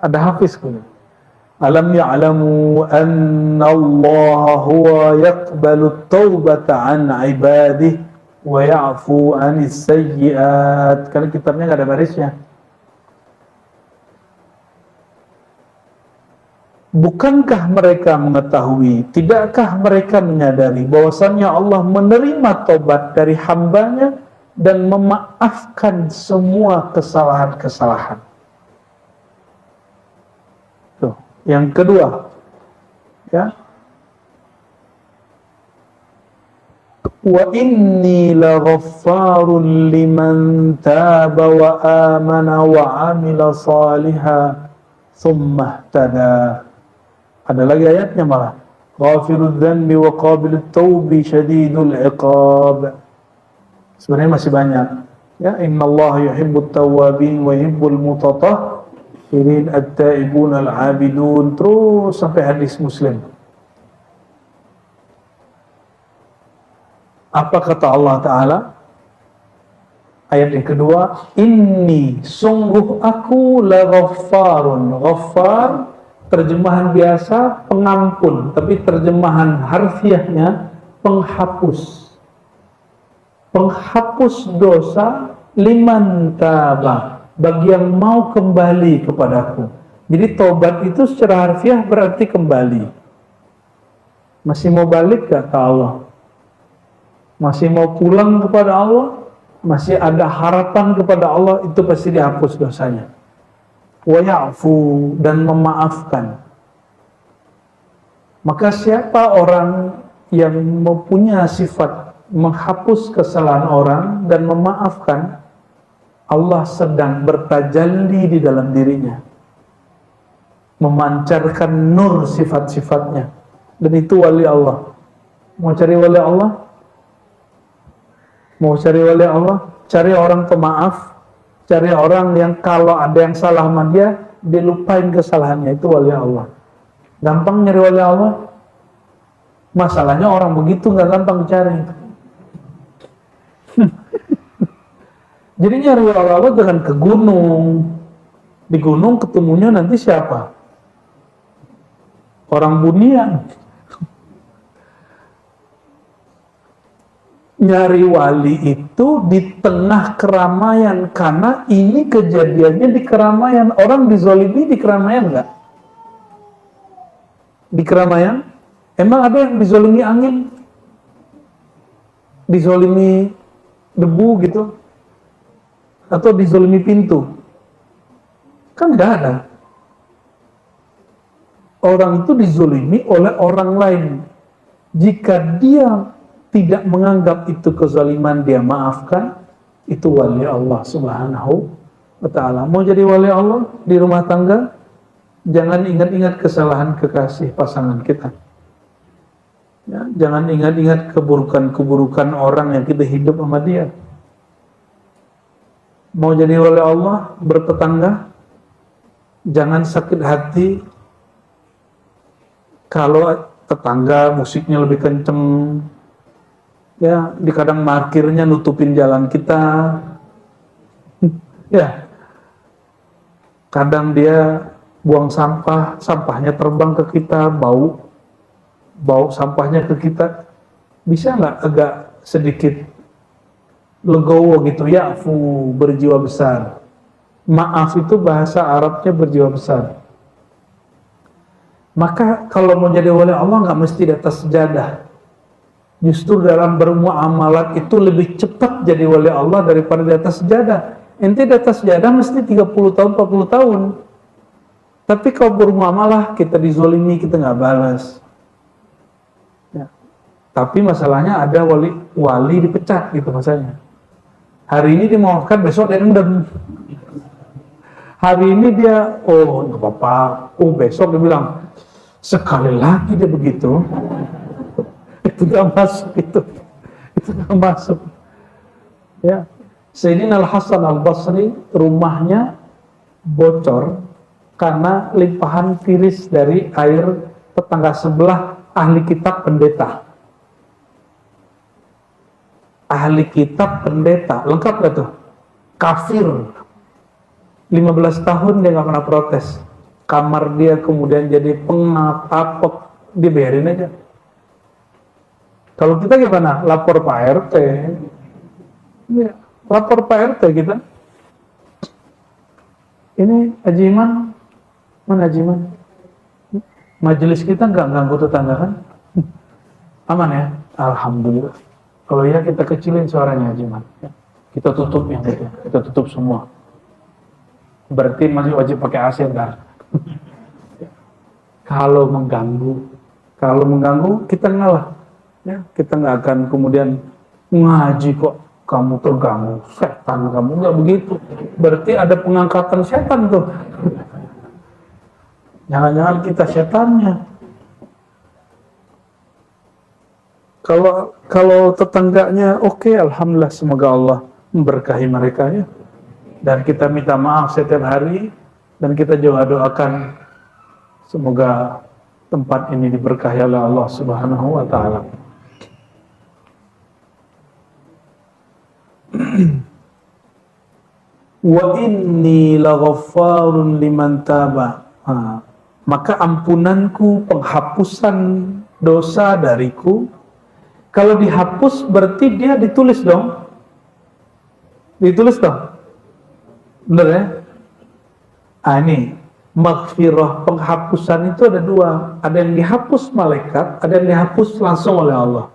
Ada hafiz kuno. Alam ya'lamu anna Allah huwa yaqbalu taubata an ibadihi wa ya'fu anis sayyi'at. Karena kitabnya nggak ada barisnya. Bukankah mereka mengetahui, tidakkah mereka menyadari bahwasannya Allah menerima tobat dari hambanya dan memaafkan semua kesalahan-kesalahan. Tuh, yang kedua, ya. Wa inni laghaffarun liman taba wa amana wa amila salihan thumma ihtada. Ada lagi ayatnya malah. Ghafirudz dzanbi wa qabilut taubi syadidul iqab. Sebenarnya masih banyak. Ya, innallaha yuhibbut tawwabin wa yuhibbul mutatahhirin at-taibun al-'abidun, terus sampai hadis Muslim. Apa kata Allah Ta'ala? Ayat yang kedua, inni, sungguh aku la ghaffarun. Ghaffar terjemahan biasa pengampun, tapi terjemahan harfiahnya penghapus. Penghapus dosa liman taba, bagi yang mau kembali kepadaku. Jadi tobat itu secara harfiah berarti kembali. Masih mau balik gak ke Allah? Masih mau pulang kepada Allah? Masih ada harapan kepada Allah, itu pasti dihapus dosanya. Wa ya'fu, dan memaafkan. Maka siapa orang yang mempunyai sifat menghapus kesalahan orang dan memaafkan, Allah sedang bertajalli di dalam dirinya, memancarkan nur sifat-sifatnya, dan itu wali Allah. Mau cari wali Allah? Mau cari wali Allah? Cari orang pemaaf. Cari orang yang kalau ada yang salah sama dia, dia lupain kesalahannya, itu wali Allah. Gampang nyari wali Allah? Masalahnya orang begitu nggak gampang cari. Jadi nyari wali Allah jangan ke gunung. Di gunung ketemunya nanti siapa? Orang bunian. Nyari wali itu di tengah keramaian, karena ini kejadiannya di keramaian. Orang dizolimi di keramaian nggak? Di keramaian? Emang ada yang dizolimi angin? Dizolimi debu gitu? Atau dizolimi pintu? Kan nggak ada. Orang itu dizolimi oleh orang lain. Jika dia tidak menganggap itu kezaliman, dia maafkan, itu wali Allah Subhanahu wa Ta'ala. Mau jadi wali Allah di rumah tangga, jangan ingat-ingat kesalahan kekasih pasangan kita. Ya, jangan ingat-ingat keburukan-keburukan orang yang kita hidup sama dia. Mau jadi wali Allah bertetangga, jangan sakit hati kalau tetangga musiknya lebih kenceng. Ya, di kadang parkirnya nutupin jalan kita. Ya. Kadang dia buang sampah, sampahnya terbang ke kita, bau sampahnya ke kita. bisa nggak agak sedikit legowo gitu, ya'fu, berjiwa besar. Maaf itu bahasa Arabnya berjiwa besar. Maka kalau mau jadi wali Allah nggak mesti di atas sejadah. Justru dalam bermuamalat itu lebih cepat jadi wali Allah daripada di atas sejadah. Ente di atas sejadah mesti 30 tahun, 40 tahun. Tapi kalau bermuamalah, kita dizolimi, kita nggak balas. Ya. Tapi masalahnya ada wali dipecat gitu masalahnya. Hari ini dimaafkan, besok dia dendam. Hari ini dia, oh nggak apa-apa. Oh besok dia bilang, sekali lagi dia begitu. Itu nggak masuk itu nggak masuk. Ya, Sayyidina Al-Hasan Al-Basri rumahnya bocor karena limpahan tiris dari air tetangga sebelah ahli kitab pendeta. Ahli kitab pendeta, lengkap gak tuh? Kafir. 15 tahun dia gak pernah protes. Kamar dia kemudian jadi pengap, apek, dibiarin aja. Kalau kita gimana? Lapor Pak RT. Ya, lapor Pak RT kita. Ini Haji Iman, mana Haji Iman? Majelis kita nggak ganggu tetangga kan? Aman ya? Alhamdulillah. Kalau ya kita kecilin suaranya Haji Iman. Kita tutup yang itu, kita tutup semua. Berarti masih wajib pakai AC ntar. Kalau mengganggu kita ngalah. Ya, kita nggak akan kemudian ngaji kok kamu terganggu, setan kamu, nggak begitu. Berarti ada pengangkatan setan tuh. Jangan-jangan kita setannya. Kalau tetangganya oke, alhamdulillah, semoga Allah memberkahi mereka ya. Dan kita minta maaf setiap hari dan kita juga doakan semoga tempat ini diberkahi oleh Allah Subhanahu wa taala. Wa inni laghaffarun liman taba. Maka ampunanku, penghapusan dosa dariku. Kalau dihapus berarti dia ditulis dong. Ditulis dong. Benar ya? Ini maghfirah, penghapusan itu ada dua. Ada yang dihapus malaikat, ada yang dihapus langsung oleh Allah.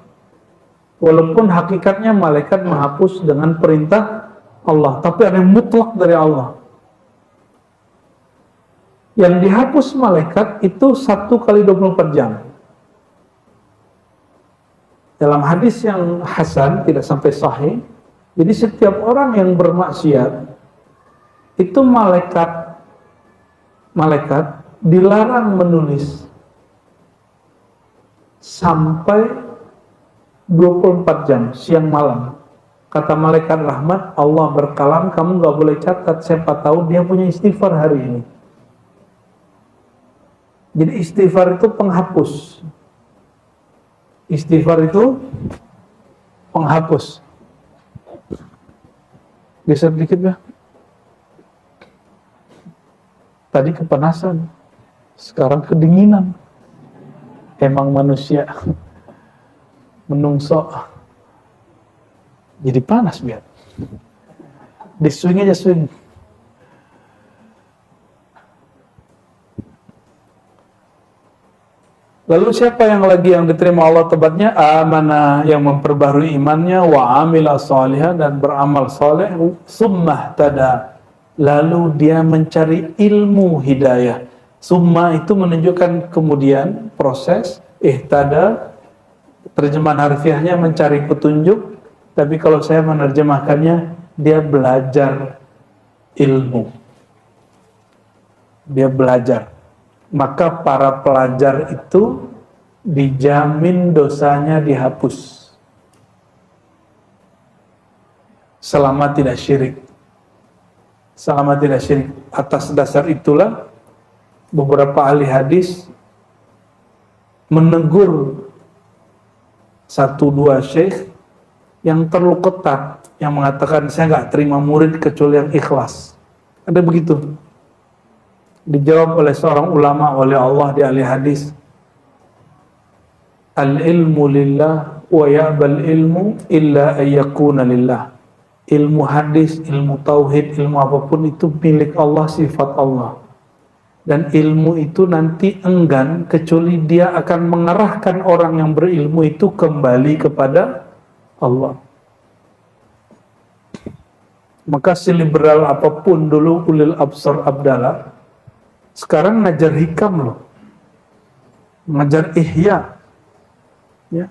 Walaupun hakikatnya malaikat menghapus dengan perintah Allah, tapi ada yang mutlak dari Allah. Yang dihapus malaikat itu 1 kali 24 jam. Dalam hadis yang hasan, tidak sampai sahih, jadi setiap orang yang bermaksiat itu malaikat dilarang menulis sampai 24 jam, siang malam. Kata malaikat rahmat, Allah berkalam, kamu gak boleh catat, siapa tahu dia punya istighfar hari ini. Jadi istighfar itu penghapus. Istighfar itu penghapus. Geser dikit ya. Tadi kepanasan, sekarang kedinginan. Emang manusia menungso jadi panas biar di swing aja swing. Lalu siapa yang diterima Allah tepatnya? Amanah, yang memperbaharui imannya, wa amila shalihan, dan beramal saleh, summa tada, lalu dia mencari ilmu hidayah. Summa itu menunjukkan kemudian proses, ihtada, terjemahan harfiahnya mencari petunjuk, tapi kalau saya menerjemahkannya, dia belajar ilmu. Dia belajar. Maka para pelajar itu dijamin dosanya dihapus. Selama tidak syirik. Selama tidak syirik. Atas dasar itulah, beberapa ahli hadis menegur 1-2 syekh yang terlalu ketat, yang mengatakan saya nggak terima murid kecuali yang ikhlas. Ada begitu. Dijawab oleh seorang ulama, oleh Allah di ahli hadis, al-ilmu lillah wa ya'bal ilmu illa ayyakuna lillah. Ilmu hadis, ilmu tauhid, ilmu apapun itu milik Allah, sifat Allah. Dan ilmu itu nanti enggan kecuali dia akan mengarahkan orang yang berilmu itu kembali kepada Allah. Maka seliberal apapun dulu ulil absar abdallah, sekarang ngajar hikam loh, ngajar ihya, ya.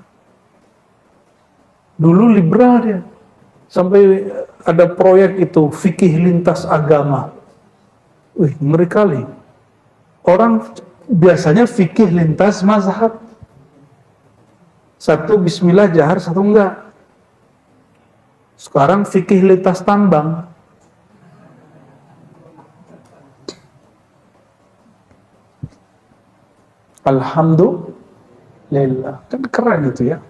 Dulu liberal dia, sampai ada proyek itu fikih lintas agama. Wih, ngeri kali. Orang biasanya fikih lintas mazhab, satu bismillah jahar, satu enggak. Sekarang fikih lintas tambang. Alhamdulillah, kan keren itu ya.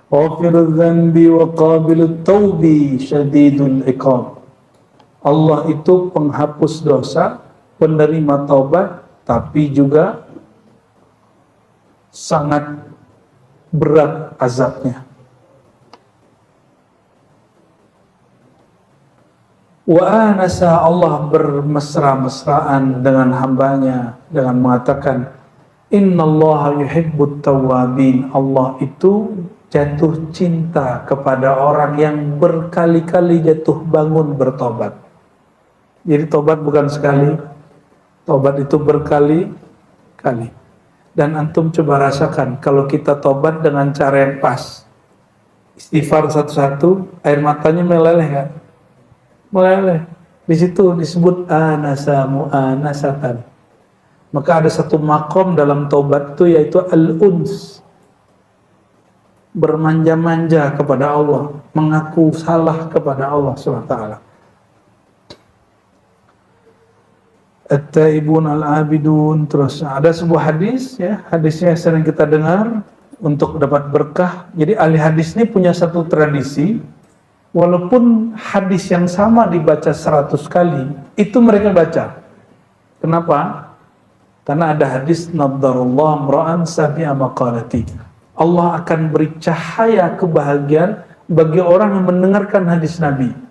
Ghafirudz dzanbi wa qabilut taubi syadidul iqab. Allah itu penghapus dosa, penerima taubat, tapi juga sangat berat azabnya. Wa anasa, Allah bermesra-mesraan dengan hambanya dengan mengatakan, innallaha yuhibbut tawwabin. Allah itu jatuh cinta kepada orang yang berkali-kali jatuh bangun bertobat. Jadi tobat bukan sekali, tobat itu berkali-kali. Dan antum coba rasakan kalau kita tobat dengan cara yang pas, istighfar satu-satu, air matanya meleleh kan? Meleleh. Di situ disebut anasa mu'anasatan. Maka ada satu makom dalam tobat itu yaitu al-uns, bermanja-manja kepada Allah, mengaku salah kepada Allah SWT. At-taibun al-abidun. Terus ada sebuah hadis, ya, hadisnya sering kita dengar untuk dapat berkah. Jadi ahli hadis ini punya satu tradisi, walaupun hadis yang sama dibaca 100 kali, itu mereka baca. Kenapa? Karena ada hadis naddarullah mra'an sami'a maqalati. Allah akan beri cahaya kebahagiaan bagi orang yang mendengarkan hadis Nabi.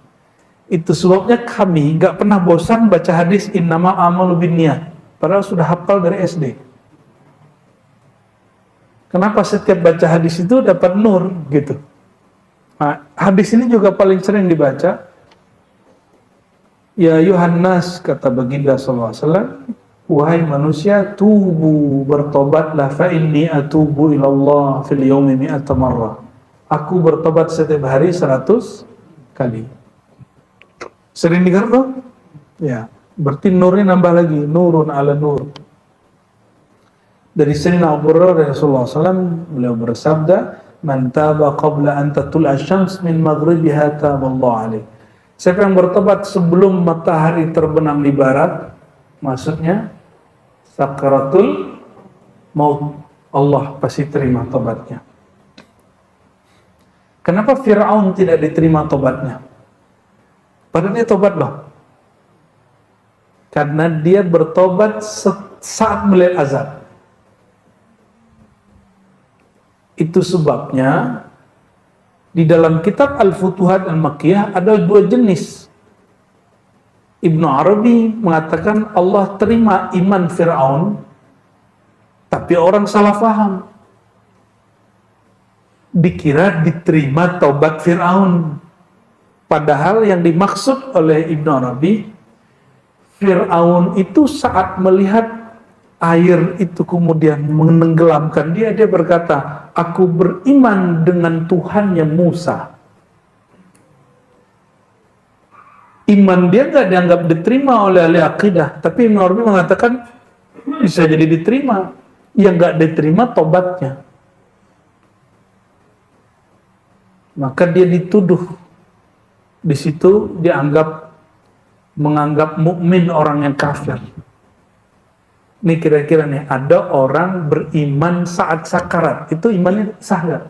Itu sebabnya kami nggak pernah bosan baca hadis innama amalu binniyat, padahal sudah hafal dari SD. Kenapa setiap baca hadis itu dapat nur gitu? Nah, hadis ini juga paling sering dibaca. Ya Yohanes, kata baginda sallallahu alaihi wasallam, wahai manusia, tubu, bertobatlah, fa inni atubu ilallah fil yaumi mi'ata marrah. Aku bertobat setiap hari 100 kali. Sering dengar tuh? Ya, berarti nurnya nambah lagi, nurun ala nur. Dari Sayyidina Abu Hurairah dari Rasulullah SAW, beliau bersabda, man taba qabla an tatlu'a syams min maghribiha taballahu alaih. Siapa yang bertobat sebelum matahari terbenam di barat, maksudnya sakaratul maut, Allah pasti terima tobatnya. Kenapa Fir'aun tidak diterima tobatnya? Padahal dia tobat loh. Karena dia bertobat saat melihat azab. Itu sebabnya di dalam kitab Al-Futuhat Al-Makkiyah ada dua jenis. Ibnu Arabi mengatakan Allah terima iman Fir'aun, tapi orang salah faham. Dikira diterima taubat Fir'aun. Padahal yang dimaksud oleh Ibnu Arabi, Fir'aun itu saat melihat air itu kemudian menenggelamkan dia, dia berkata, aku beriman dengan Tuhannya Musa. Iman dia nggak dianggap diterima oleh ahli akidah, tapi Ibnu Arabi mengatakan bisa jadi diterima. Yang nggak diterima tobatnya. Maka dia dituduh. Di situ menganggap mukmin orang yang kafir. Ini kira-kira nih, ada orang beriman saat sakarat, itu imannya sah nggak?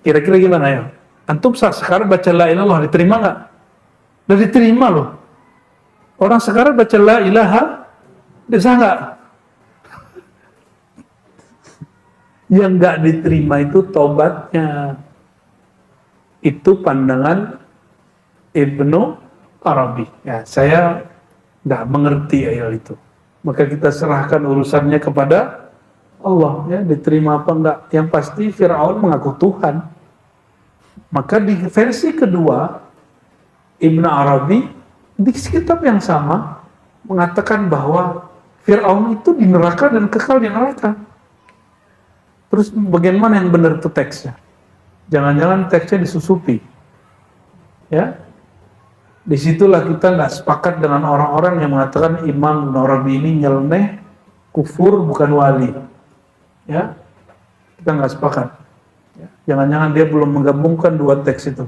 Kira-kira gimana ya? Antum saat sakarat baca la ilaha illallah, diterima nggak? Udah diterima loh. Orang sakarat baca la ilaha, sah nggak? Yang nggak diterima itu tobatnya. Itu pandangan Ibnu Arabi. Ya, saya nggak mengerti ayat itu. Maka kita serahkan urusannya kepada Allah, ya, diterima apa enggak. Yang pasti Fir'aun mengaku Tuhan. Maka di versi kedua Ibnu Arabi di kitab yang sama mengatakan bahwa Fir'aun itu di neraka dan kekal di neraka. Terus bagaimana yang benar itu teksnya? Jangan-jangan teksnya disusupi. Ya, disitulah kita nggak sepakat dengan orang-orang yang mengatakan Imam Ibnu Arabi ini nyeleneh, kufur, bukan wali. Ya, kita nggak sepakat. Ya, jangan-jangan dia belum menggabungkan dua teks itu.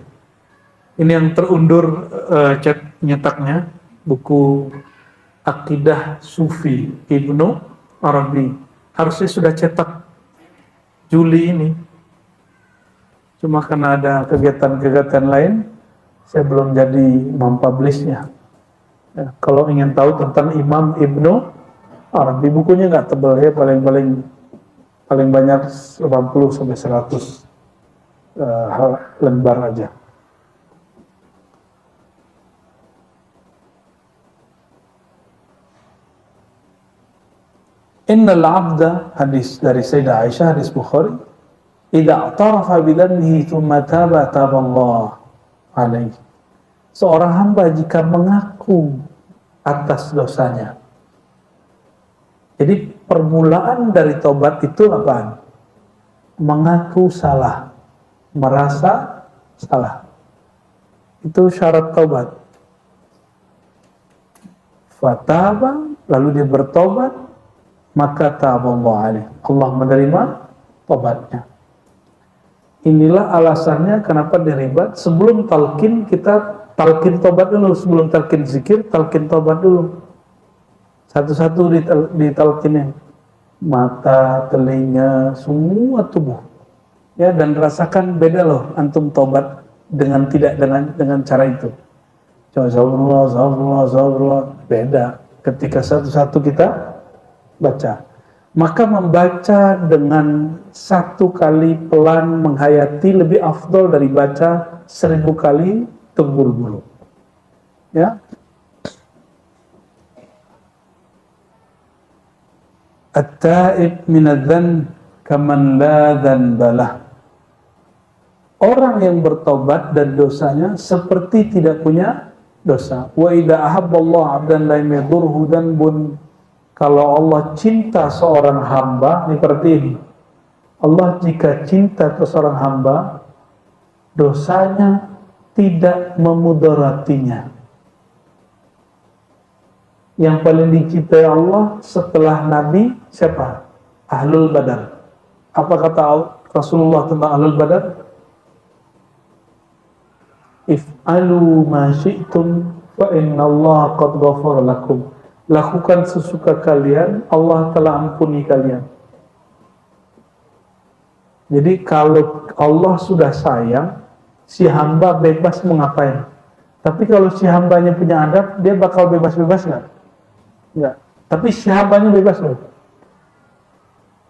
Ini yang terundur nyetaknya, buku Akidah Sufi Ibnu Arabi. Harusnya sudah cetak Juli ini. Cuma karena ada kegiatan-kegiatan lain, saya belum jadi mempublishnya. Ya, kalau ingin tahu tentang Imam Ibnu Arabi, bukunya nggak tebal ya, paling banyak 80 sampai 100 lembar aja. Innal abda, hadis dari Sayyidah Aisyah, hadis Bukhari, idza i'tarafa bidhanbihi thumma taba Allah alaihi. Seorang hamba jika mengaku atas dosanya. Jadi permulaan dari tobat itu apaan? Mengaku salah, merasa salah. Itu syarat tobat. Fataba, lalu dia bertobat, maka taballahu alaihi. Allah menerima tobatnya. Inilah alasannya kenapa diribat. Sebelum talqin kita talqin tobat dulu, sebelum talqin zikir talqin tobat dulu. Satu-satu ditalqinin. Mata, telinga, semua tubuh. Ya, dan rasakan beda loh antum tobat dengan tidak dengan cara itu. Astagfirullah, beda ketika satu-satu kita baca. Maka membaca dengan satu kali pelan menghayati lebih afdol dari baca 1000 kali terburu-buru. Ya. At-ta'ib minadz-dzanb kaman la dzanbalah. Orang yang bertobat dan dosanya seperti tidak punya dosa. Wa idza ahabballahu 'abdan lam yadurhu dzanbun. Kalau Allah cinta seorang hamba, ini seperti ini. Allah jika cinta ke seorang hamba, dosanya tidak memudaratinya. Yang paling dicintai Allah setelah Nabi siapa? Ahlul Badar. Apa kata Rasulullah tentang Ahlul Badar? If'alu ma syi'tum fa inna Allah qad ghafara lakum. Lakukan sesuka kalian, Allah telah ampuni kalian. Jadi kalau Allah sudah sayang, si hamba bebas mau ngapain. Tapi kalau si hambanya punya adab, dia bakal bebas-bebas nggak? Nggak. Tapi si hambanya bebas loh.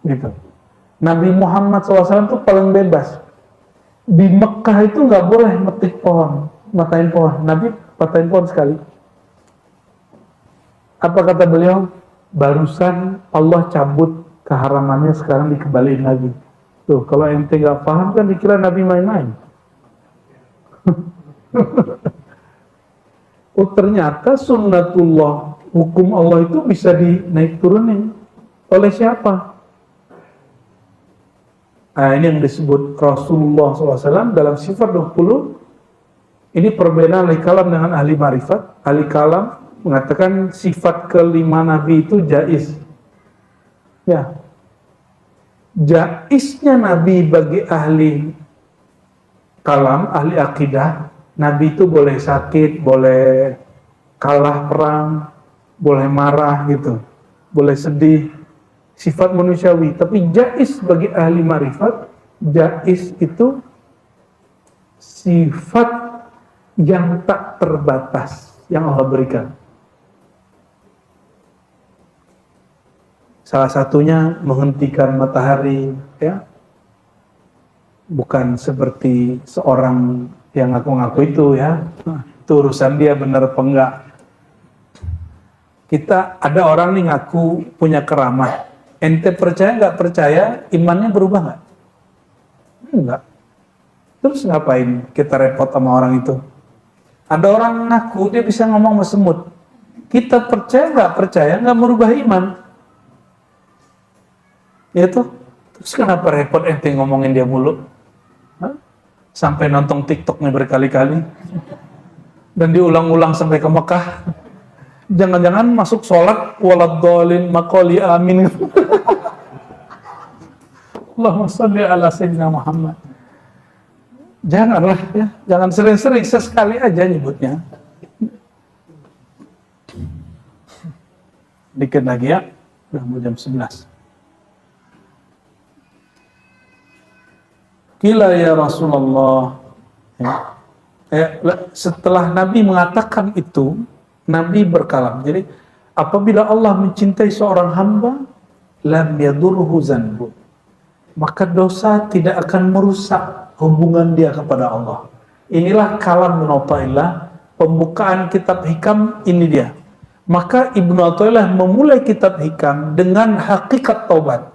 Gitu. Nabi Muhammad SAW itu paling bebas. Di Mekah itu nggak boleh metik pohon, matain pohon. Nabi matain pohon sekali. Apa kata beliau? Barusan Allah cabut keharamannya, sekarang dikembaliin lagi. Tuh, kalau ente nggak paham kan dikira Nabi main-main. Oh, ternyata sunnatullah, hukum Allah itu bisa dinaik turunin. Oleh siapa? Nah, ini yang disebut Rasulullah SAW dalam sifat 20. Ini perbedaan ahli kalam dengan ahli marifat. Ahli kalam mengatakan sifat kelima Nabi itu jaiz. Ya. Jaiznya Nabi bagi ahli kalam, ahli akidah, Nabi itu boleh sakit, boleh kalah perang, boleh marah gitu, boleh sedih, sifat manusiawi. Tapi jaiz bagi ahli marifat, jaiz itu sifat yang tak terbatas yang Allah berikan. Salah satunya menghentikan matahari, ya. Bukan seperti seorang yang ngaku-ngaku itu, ya. Itu urusan dia benar apa enggak. Kita ada orang nih ngaku punya keramat. Ente percaya nggak percaya, imannya berubah nggak? Enggak. Terus ngapain kita repot sama orang itu? Ada orang ngaku dia bisa ngomong sama semut. Kita percaya nggak merubah iman. Ya tuh. Terus kenapa repot ente ngomongin dia mulu? Hah? Sampai nonton TikToknya berkali-kali. Dan diulang-ulang sampai ke Mekah. Jangan-jangan masuk sholat waladhdallin maqali amin. Allahumma shalli ala sayyidina Muhammad. Janganlah ya, jangan sering-sering, sesekali aja nyebutnya. Dikit lagi ya, udah mau jam 11. Qila ya Rasulullah. Setelah Nabi mengatakan itu, Nabi berkalam. Jadi apabila Allah mencintai seorang hamba, lam yadurhu zanbu, maka dosa tidak akan merusak hubungan dia kepada Allah. Inilah kalam Ibnu Athaillah, pembukaan kitab Hikam ini dia. Maka Ibnu Athaillah memulai kitab Hikam dengan hakikat taubat.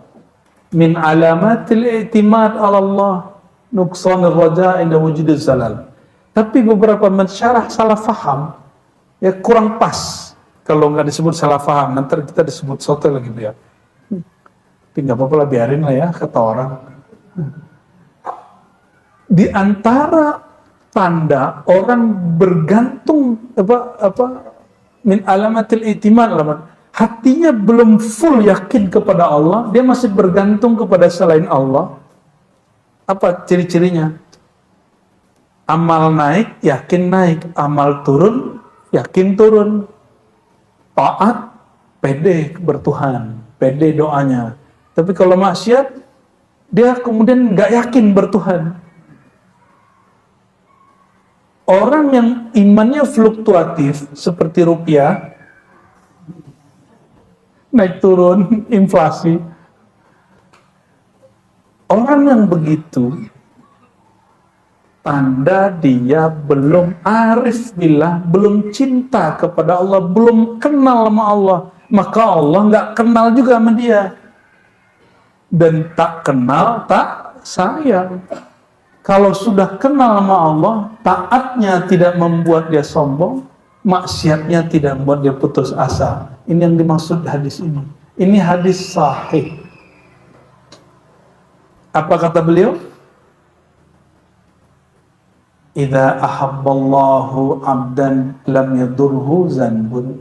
Min alamatil i'timad ala Allah, nuqsanir raja' inda wujudil zalal. Tapi beberapa mensyarah salah faham, ya kurang pas. Kalau nggak disebut salah faham, nanti kita disebut soto lagi biar. Tidak apa-apa lah, biarin lah ya, kata orang. Di antara tanda orang bergantung min alamatil i'timad, hatinya belum full yakin kepada Allah, dia masih bergantung kepada selain Allah. Apa ciri-cirinya? Amal naik, yakin naik. Amal turun, yakin turun. Taat, pede bertuhan, pede doanya. Tapi kalau maksiat, dia kemudian nggak yakin bertuhan. Orang yang imannya fluktuatif seperti rupiah, naik turun, inflasi. Orang yang begitu, tanda dia belum arif billah, belum cinta kepada Allah, belum kenal sama Allah. Maka Allah nggak kenal juga sama dia. Dan tak kenal, tak sayang. Kalau sudah kenal sama Allah, taatnya tidak membuat dia sombong, maksiatnya tidak membuat dia putus asa. Ini yang dimaksud hadis ini. Ini hadis sahih. Apa kata beliau? Idza ahabballahu 'abdan lam yadurhu zanbun.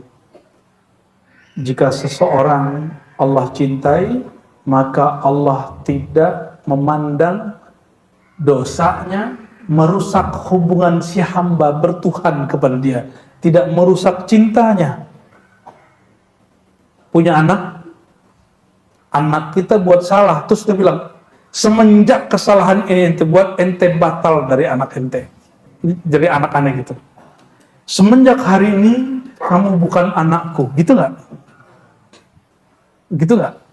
Jika seseorang Allah cintai, maka Allah tidak memandang dosanya merusak hubungan si hamba bertuhan kepada dia, tidak merusak cintanya. Punya anak kita buat salah, terus dia bilang, semenjak kesalahan ini ente buat, ente batal dari anak ente. Jadi anak aneh gitu. Semenjak hari ini kamu bukan anakku, gitu nggak? Gitu nggak?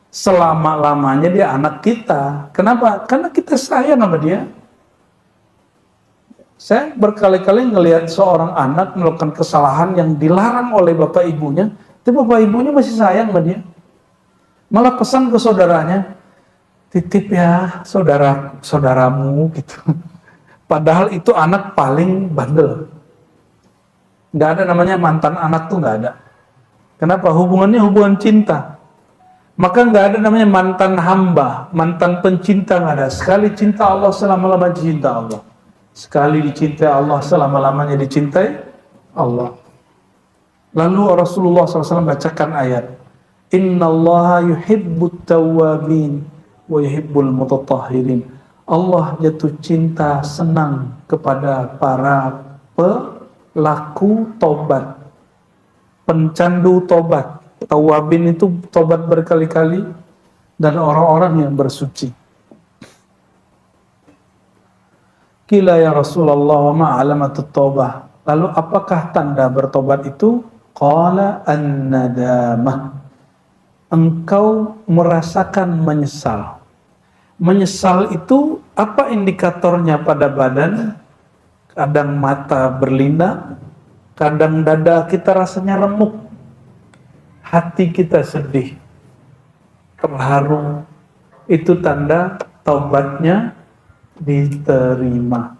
Selama-lamanya dia anak kita. Kenapa? Karena kita sayang sama dia. Saya berkali-kali ngelihat seorang anak melakukan kesalahan yang dilarang oleh bapak ibunya, tapi bapak ibunya masih sayang sama dia. Malah pesan ke saudaranya, titip ya saudaramu gitu. Padahal itu anak paling bandel. Nggak ada namanya mantan anak tuh, nggak ada. Kenapa? Hubungannya hubungan cinta. Maka nggak ada namanya mantan hamba, mantan pencinta, nggak ada. Sekali cinta Allah, selama-lamanya cinta Allah. Sekali dicintai Allah, selama-lamanya dicintai Allah. Lalu Rasulullah SAW bacakan ayat, Innallaha yuhibbut tawwabin wa yuhibbul mutatahhirin. Allah jatuh cinta, senang kepada para pelaku tobat, pencandu tobat. Tawabin itu tobat berkali-kali, dan orang-orang yang bersuci. Qila ya Rasulullah wa ma alamatut taubah. Lalu apakah tanda bertobat itu? Qala an-nadamah. engkau merasakan menyesal. Menyesal itu apa indikatornya pada badan? Kadang mata berlinang, kadang dada kita rasanya remuk, hati kita sedih, terharu. Itu tanda taubatnya diterima.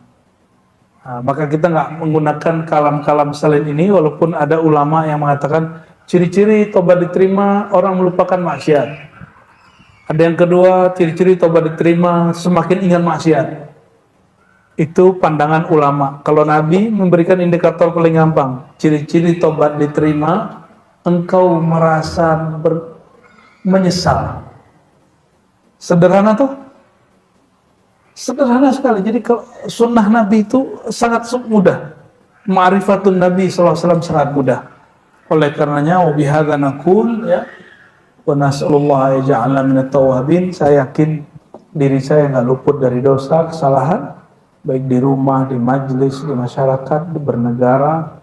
Nah, maka kita nggak menggunakan kalam-kalam selain ini, walaupun ada ulama yang mengatakan ciri-ciri tobat diterima orang melupakan maksiat. Ada yang kedua, ciri-ciri tobat diterima semakin ingat maksiat. Itu pandangan ulama. Kalau Nabi memberikan indikator paling gampang, ciri-ciri tobat diterima, engkau merasa menyesal. Sederhana tuh. Sederhana sekali. Jadi sunnah Nabi itu sangat mudah. Ma'rifatun Nabi SAW sangat mudah. Oleh karenanya, wabihadza naqul ya, wa nas'alullah yaj'alna minat tawwabin. Saya yakin diri saya nggak luput dari dosa, kesalahan, baik di rumah, di majelis, di masyarakat, di bernegara,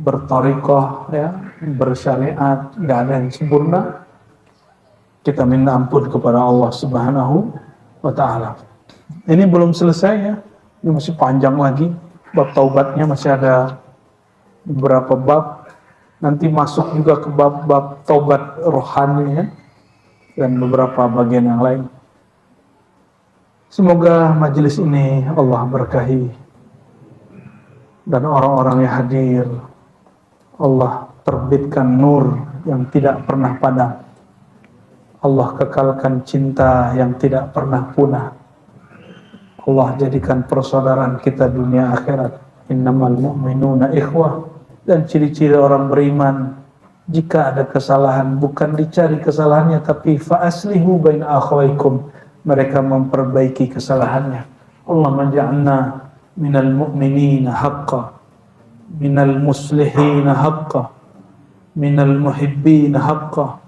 berthariqah, ya, bersyariat, nggak ada yang sempurna. Kita minta ampun kepada Allah Subhanahu wa Ta'ala. Ini belum selesai ya, ini masih panjang lagi. Bab taubatnya masih ada beberapa bab. Nanti masuk juga ke bab-bab taubat rohani ya, dan beberapa bagian yang lain. Semoga majelis ini Allah berkahi dan orang-orang yang hadir Allah terbitkan nur yang tidak pernah padam. Allah kekalkan cinta yang tidak pernah punah. Allah jadikan persaudaraan kita dunia akhirat. Innamal mu'minuna ikhwah. Dan ciri-ciri orang beriman, jika ada kesalahan bukan dicari kesalahannya, tapi fa aslihu baina akhawaikum, mereka memperbaiki kesalahannya. Allah menja'alna minal mu'minina haqqa, minal muslihina haqqa, minal muhibbina haqqa,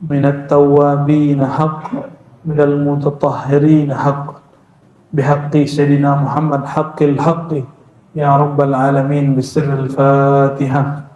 minat tawwabina haqqa, minal mutatahhirina haqqa, bihaqqi Sayyidina Muhammad haqqil haqqi ya Rabbal Alamin, bisirril Fatihah.